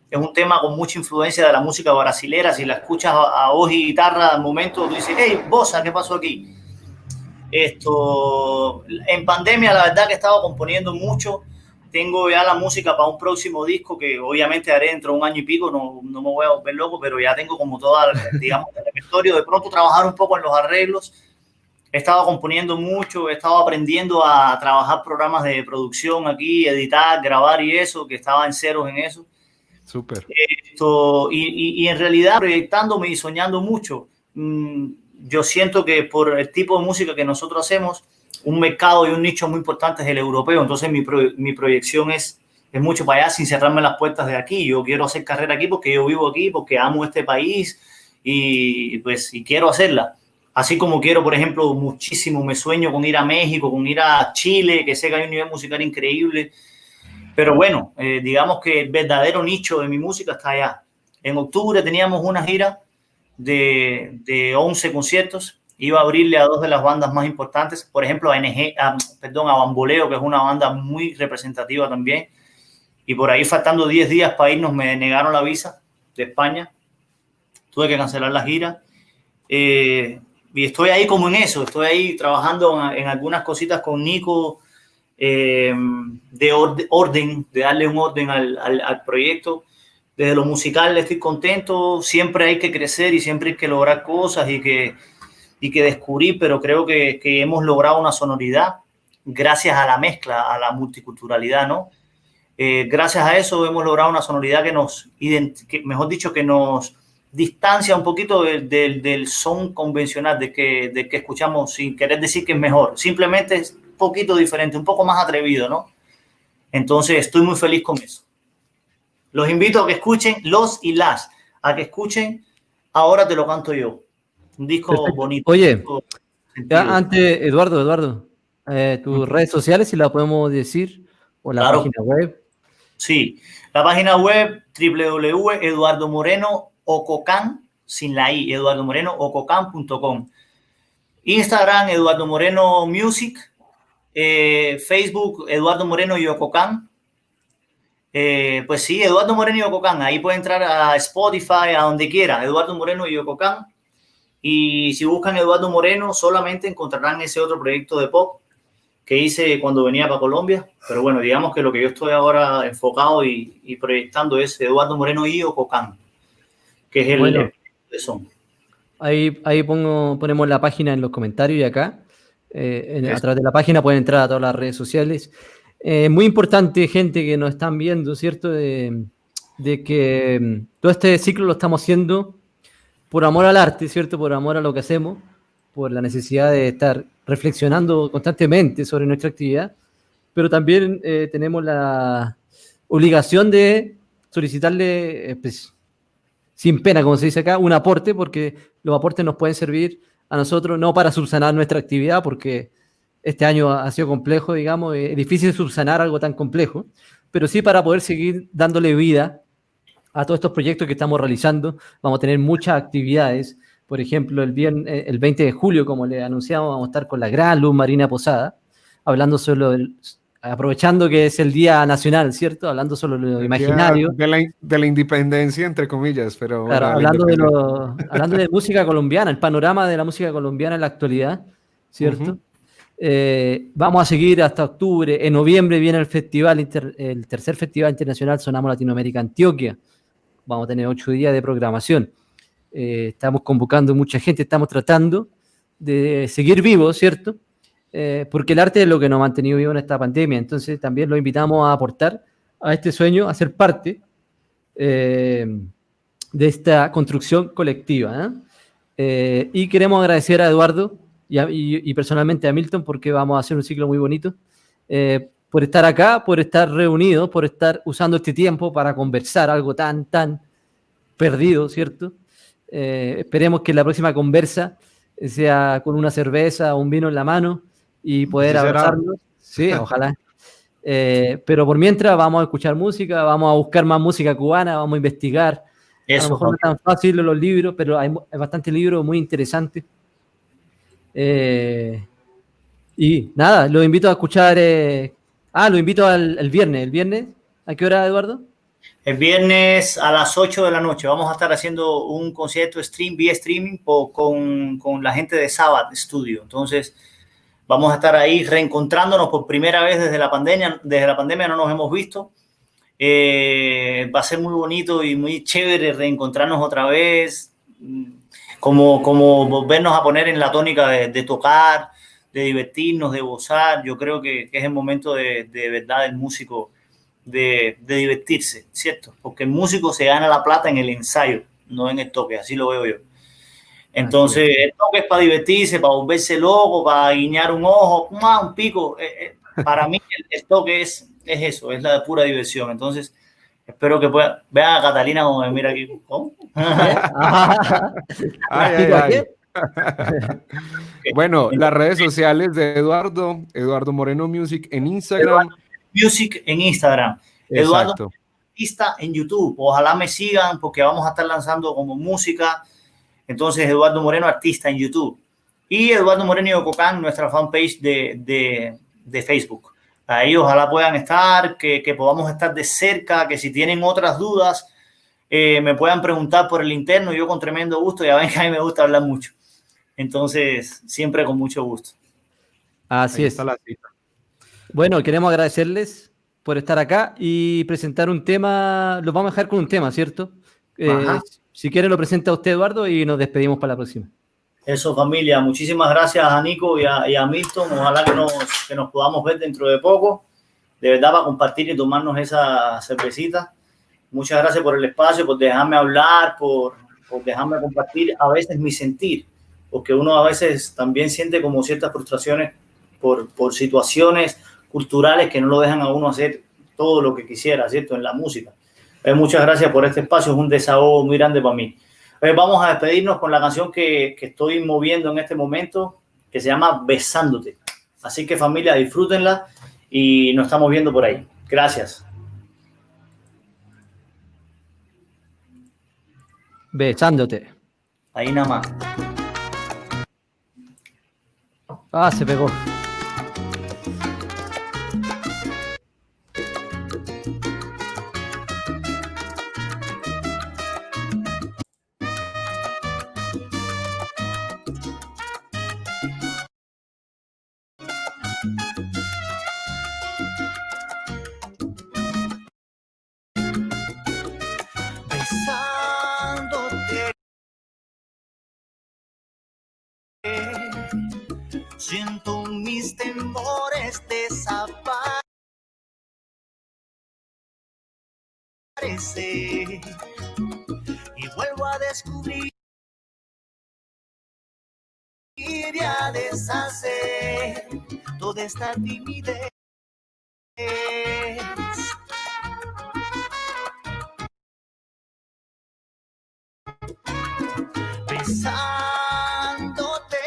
Es un tema con mucha influencia de la música brasilera. Si la escuchas a voz y guitarra al momento, tú dices, hey, bossa, ¿qué pasó aquí? En pandemia, la verdad que he estado componiendo mucho. Tengo ya la música para un próximo disco que obviamente haré dentro de un año y pico. No me voy a volver loco, pero ya tengo como toda, digamos, el repertorio. De pronto trabajar un poco en los arreglos. He estado componiendo mucho, he estado aprendiendo a trabajar programas de producción aquí, editar, grabar y eso, que estaba en ceros en eso. Súper. Y en realidad proyectándome y soñando mucho. Yo siento que por el tipo de música que nosotros hacemos, un mercado y un nicho muy importante es el europeo. Entonces mi proyección es mucho para allá sin cerrarme las puertas de aquí. Yo quiero hacer carrera aquí porque yo vivo aquí, porque amo este país y quiero hacerla. Así como quiero, por ejemplo, muchísimo, me sueño con ir a México, con ir a Chile, que sé que hay un nivel musical increíble. Pero bueno, digamos que el verdadero nicho de mi música está allá. En octubre teníamos una gira de 11 conciertos. Iba a abrirle a 2 de las bandas más importantes, por ejemplo, a Bamboleo, que es una banda muy representativa también. Y por ahí, faltando 10 días para irnos, me negaron la visa de España. Tuve que cancelar la gira. Y estoy ahí como en eso, estoy ahí trabajando en algunas cositas con Nico, de darle un orden al proyecto. Desde lo musical estoy contento, siempre hay que crecer y siempre hay que lograr cosas y que descubrir, pero creo que hemos logrado una sonoridad gracias a la mezcla, a la multiculturalidad, ¿no? Gracias a eso hemos logrado una sonoridad que nos distancia un poquito del son convencional, de que escuchamos, sin querer decir que es mejor, simplemente es un poquito diferente, un poco más atrevido, ¿no? Entonces estoy muy feliz con eso. Los invito a que escuchen a que escuchen Ahora te lo canto yo. Un disco Perfecto. bonito. Oye, ya antes, Eduardo, tus redes sociales, si la podemos decir, o la página web. Sí, la página web www.eduardomoreno.ococan, sin la i, eduardomoreno.ococan.com. Instagram, Eduardo Moreno Music. Facebook, Eduardo Moreno y Ococan. Pues sí, Eduardo Moreno y Ococan. Ahí puede entrar a Spotify, a donde quiera, Eduardo Moreno y Ococan. Y si buscan Eduardo Moreno, solamente encontrarán ese otro proyecto de pop que hice cuando venía para Colombia. Pero bueno, digamos que lo que yo estoy ahora enfocado y proyectando es Eduardo Moreno y Ococan, que es el son. Ahí ponemos la página en los comentarios y acá. A través de la página pueden entrar a todas las redes sociales. Muy importante, gente que nos están viendo, ¿cierto? De que todo este ciclo lo estamos haciendo por amor al arte, ¿cierto? Por amor a lo que hacemos, por la necesidad de estar reflexionando constantemente sobre nuestra actividad, pero también tenemos la obligación de solicitarle, pues, sin pena, como se dice acá, un aporte, porque los aportes nos pueden servir a nosotros, no para subsanar nuestra actividad, porque este año ha sido complejo, digamos, es difícil subsanar algo tan complejo, pero sí para poder seguir dándole vida a todos estos proyectos que estamos realizando. Vamos a tener muchas actividades. Por ejemplo, el 20 de julio, como le anunciamos, vamos a estar con la gran Luz Marina Posada, hablando aprovechando que es el Día Nacional, ¿cierto? Hablando solo de lo imaginario. De la independencia, entre comillas, pero... Claro, hablando de música colombiana, el panorama de la música colombiana en la actualidad, ¿cierto? Vamos a seguir hasta octubre. En noviembre viene el tercer Festival Internacional Sonamos Latinoamérica Antioquia. Vamos a tener 8 días de programación. Estamos convocando mucha gente, estamos tratando de seguir vivos, ¿cierto? Porque el arte es lo que nos ha mantenido vivos en esta pandemia. Entonces también lo invitamos a aportar a este sueño, a ser parte de esta construcción colectiva. Y queremos agradecer a Eduardo y personalmente a Milton, porque vamos a hacer un ciclo muy bonito, por estar acá, por estar reunidos, por estar usando este tiempo para conversar algo tan perdido, ¿cierto? Esperemos que la próxima conversa sea con una cerveza o un vino en la mano y poder abrazarnos. Sí, ojalá. Pero por mientras vamos a escuchar música, vamos a buscar más música cubana, vamos a investigar. A lo mejor no es tan fácil los libros, pero hay bastantes libros muy interesantes. Y nada, los invito a escuchar. Lo invito al viernes. ¿El viernes? ¿A qué hora, Eduardo? El viernes a las 8 de la noche vamos a estar haciendo un concierto vía streaming con la gente de Sabbath Studio. Entonces, Vamos a estar ahí reencontrándonos por primera vez desde la pandemia. Desde la pandemia no nos hemos visto. Va a ser muy bonito y muy chévere reencontrarnos otra vez, como volvernos a poner en la tónica de tocar, de divertirnos, de gozar. Yo creo que es el momento de verdad del músico de divertirse, ¿cierto? Porque el músico se gana la plata en el ensayo, no en el toque, así lo veo yo. Entonces, el toque es para divertirse, para volverse loco, para guiñar un ojo, un pico. Para mí el toque es eso, es la pura diversión. Entonces, espero que pueda. Vean a Catalina como me mira aquí. ¿Cómo? Bueno, las redes sociales de Eduardo Moreno Music en Instagram. Music en Instagram. Eduardo Artista en YouTube. Ojalá me sigan porque vamos a estar lanzando como música. Entonces, Eduardo Moreno Artista en YouTube. Y Eduardo Moreno y Ococán, nuestra fanpage de Facebook. Ahí ojalá puedan estar, que podamos estar de cerca, que si tienen otras dudas, me puedan preguntar por el interno. Yo con tremendo gusto, ya ven que a mí me gusta hablar mucho. Entonces, siempre con mucho gusto. Así es. Bueno, queremos agradecerles por estar acá y presentar un tema. Los vamos a dejar con un tema, ¿cierto? Si quiere lo presenta usted, Eduardo, y nos despedimos para la próxima. Eso, familia. Muchísimas gracias a Nico y a Milton. Ojalá que nos podamos ver dentro de poco. De verdad, para compartir y tomarnos esa cervecita. Muchas gracias por el espacio, por dejarme hablar, por dejarme compartir a veces mi sentir. Porque uno a veces también siente como ciertas frustraciones por situaciones culturales que no lo dejan a uno hacer todo lo que quisiera, ¿cierto? En la música. Muchas gracias por este espacio, es un desahogo muy grande para mí. Vamos a despedirnos con la canción que estoy moviendo en este momento, que se llama Besándote. Así que, familia, disfrútenla y nos estamos viendo por ahí. Gracias. Besándote. Ahí nada más. Se pegó. Besándote, siento mis temores desaparecer y vuelvo a descubrir y a deshacer toda esta timidez. Besándote,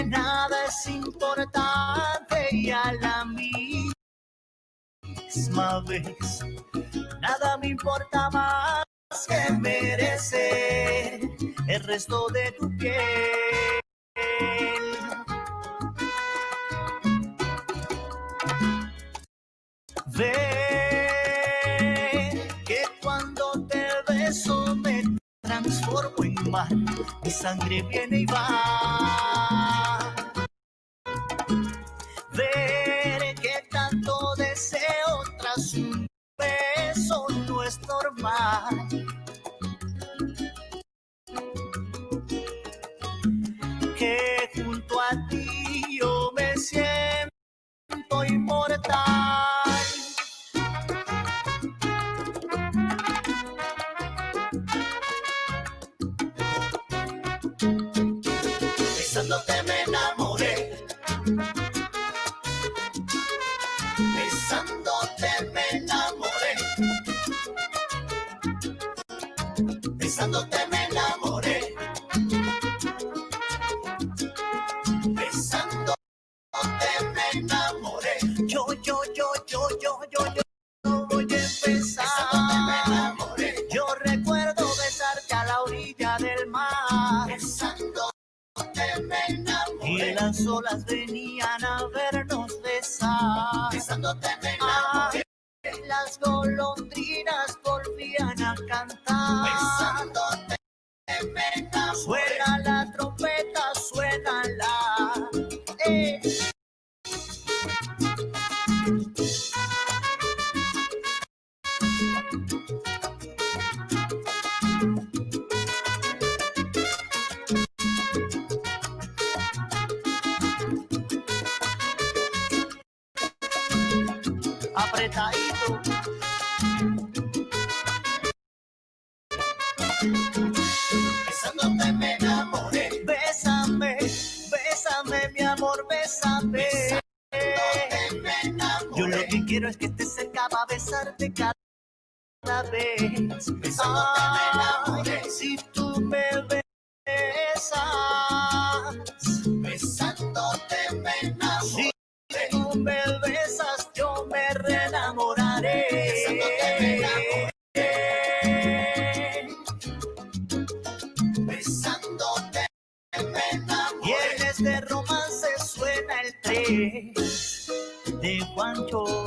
nada es importante y a la misma vez nada me importa más que merecer el resto de tu piel. Ve que cuando te beso me transformo en mar, mi sangre viene y va. Ver que tanto deseo tras un beso no es normal. Que junto a ti yo me siento inmortal. Besándote me enamoré. Besándote me enamoré. Besándote me enamoré. Besándote me enamoré. Yo voy a empezar. Besándote me enamoré. Yo recuerdo besarte a la orilla del mar. Besándote me enamoré. Y las olas venían a vernos besar. Besándote me enamoré. Las golondrinas volvían a cantar. Besándote me enamoré. Suena la trompeta. apretadito. Besándote me enamoré. Bésame, bésame, mi amor, bésame. Besándote me enamoré. Yo lo que quiero es que estés cerca para besarte cada vez. Besándote me enamoré. Si tú me besas, besándote me enamoré. Si tú me besas, yo me reenamoraré. Besándote me enamoré. Besándote me enamoré. Y en este romance suena el 3 de Juancho.